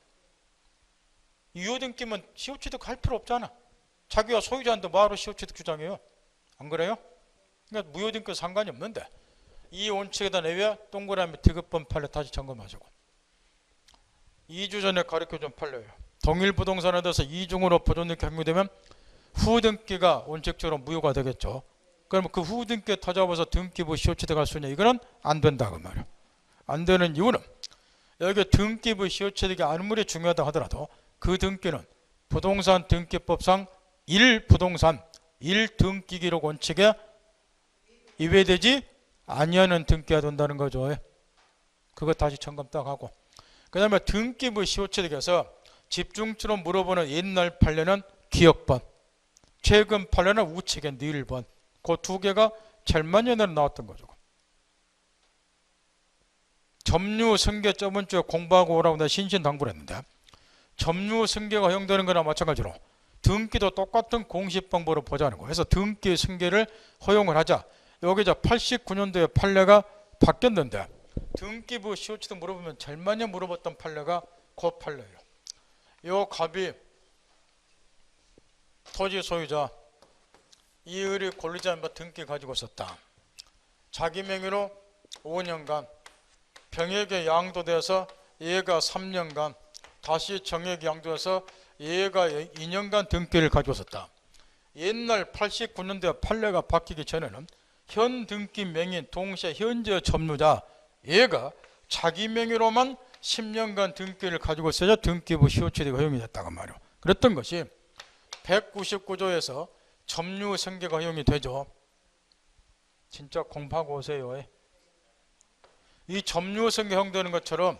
유효등기면 시효취득 할 필요 없잖아. 자기가 소유자인데 뭐하러 시효취득 주장해요? 안 그래요? 그러니까 무효등기도 상관이 없는데 이 원칙에 대한 외에 동그라미 디귿번 판례 다시 점검하시고 2주 전에 가르쳐준 판례예요. 동일부동산에 대해서 이중으로 보존등기 행위되면 후등기가 원칙적으로 무효가 되겠죠. 그러면 그 후등기에 터잡아서 등기부 시효취득할 수 있냐? 이거는 안 된다고 말이에요. 안 되는 이유는 여기 등기부 시효취득이 아무리 중요하다 하더라도 그 등기는 부동산 등기법상 1부동산 1등기기록 원칙에 위배되지 아니하는 등기가 된다는 거죠. 그거 다시 점검 딱 하고, 그 다음에 등기부 시효취득에서 집중적으로 물어보는 옛날 판례는 기억번, 최근 판례는 우측의 니을번, 그 두 개가 제일 많이 옛날에 나왔던 거죠. 점유 승계 저번 주에 공부하고 오라고 내가 신신당부를 했는데, 점유 승계가 허용되는 거나 마찬가지로 등기도 똑같은 공식 방법으로 보자는 거예요. 그래서 등기 승계를 허용을 하자. 여기 89년도에 판례가 바뀌었는데, 등기부 시효취득 물어보면 제일 많이 물어봤던 판례가 그 판례예요. 요 갑이 토지 소유자, 이의리 권리자 등기 가지고 있었다. 자기 명의로 5년간 병역에 양도돼서 얘가 3년간 다시 정액 양도해서 얘가 2년간 등기를 가지고 있었다. 옛날 89년도에 판례가 바뀌기 전에는 현 등기 명인 동시에 현재 점유자 얘가 자기 명의로만 10년간 등기를 가지고 있어야 등기부 시효취득이 허용이 됐다고 말이에요. 그랬던 것이 199조에서 점유 승계가 허용이 되죠. 진짜 공부하고 오세요. 이 점유 승계 허용되는 것처럼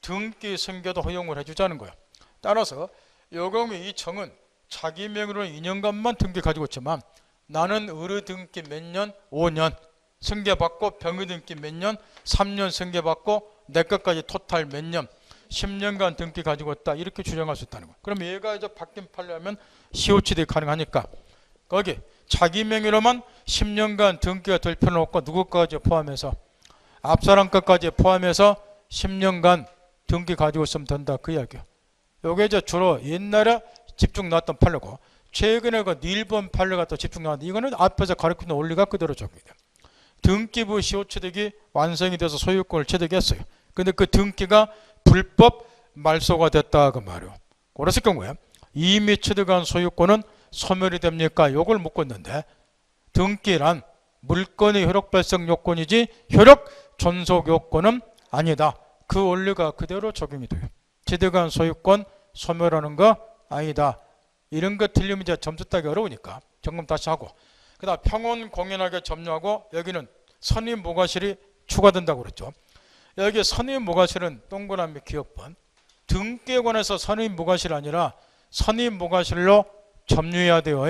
등기 승계도 허용을 해주자는 거예요. 따라서 요 경우에 이 청은 자기 명의로 2년간만 등기 가지고 있지만 나는 의뢰 등기 몇 년? 5년 승계받고 병의 등기 몇 년? 3년 승계받고 내 것까지 토탈 몇 년? 10년간 등기 가지고 있다. 이렇게 주장할 수 있다는 거예요. 그럼 얘가 이제 바뀐 판례하면 시효취득이 가능하니까 거기 자기 명의로만 10년간 등기가 될 필요는 없고 누구까지 포함해서 앞사람 것까지 포함해서 10년간 등기 가지고 있으면 된다. 그 이야기예요. 요게 이제 주로 옛날에 집중 나왔던 판례고 최근에 그 일본 판례가 또 집중 나왔는데 이거는 앞에서 가르치는 원리가 그대로 적용돼요. 등기부 시효취득이 완성이 돼서 소유권을 취득했어요. 근데 그 등기가 불법 말소가 됐다 그 말이에요. 그랬을 경우에 이미 취득한 소유권은 소멸이 됩니까? 요걸 묻고 있는데 등기란 물건의 효력 발생 요건이지 효력 존속 요건은 아니다. 그 원리가 그대로 적용이 돼요. 취득한 소유권 소멸하는 거 아니다. 이런 거 틀리면 이제 점수 따기 어려우니까 점검 다시 하고, 그 다음 평온 공연하게 점유하고 여기는 선임 무과실이 추가된다고 그랬죠. 여기 선임 무과실은 동그라미 기억번, 등기에 관해서 선임 무과실이 아니라 선임 무과실로 점유해야 돼요.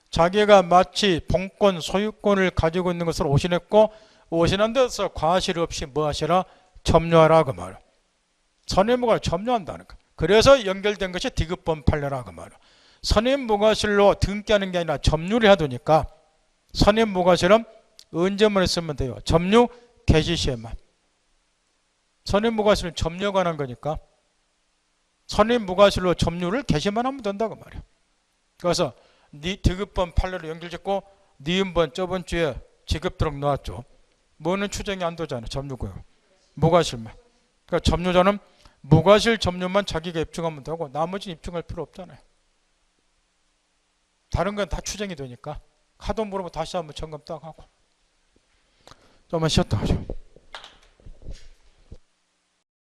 자기가 마치 본권 소유권을 가지고 있는 것을 오신했고 오신한 데서 과실 없이 뭐 하시라? 점유하라 그 말이에요. 선임 무과실 점유한다는 거. 그래서 연결된 것이 디귿번 판례라 그 말이에요. 선임 무과실로 등기하는 게 아니라 점유를 해야 되니까 선임 무과실은 언제만 했으면 돼요? 점유 개시 시에만. 선임 무과실은 점유에 관한 거니까 선임 무과실로 점유를 개시만 하면 된다고 말이에요. 그래서 디귿번 판례로 연결짓고 니은번 저번 주에 지급도록 나왔죠. 뭐는 추정이 안 되잖아요. 점유고요. 무과실만. 그러니까 점유자는 무과실 점유만 자기가 입증하면 되고 나머지는 입증할 필요 없잖아요. 다른 건 다 추정이 되니까 하도 물어보고 다시 한번 점검 딱 하고 좀만 쉬었다 하죠.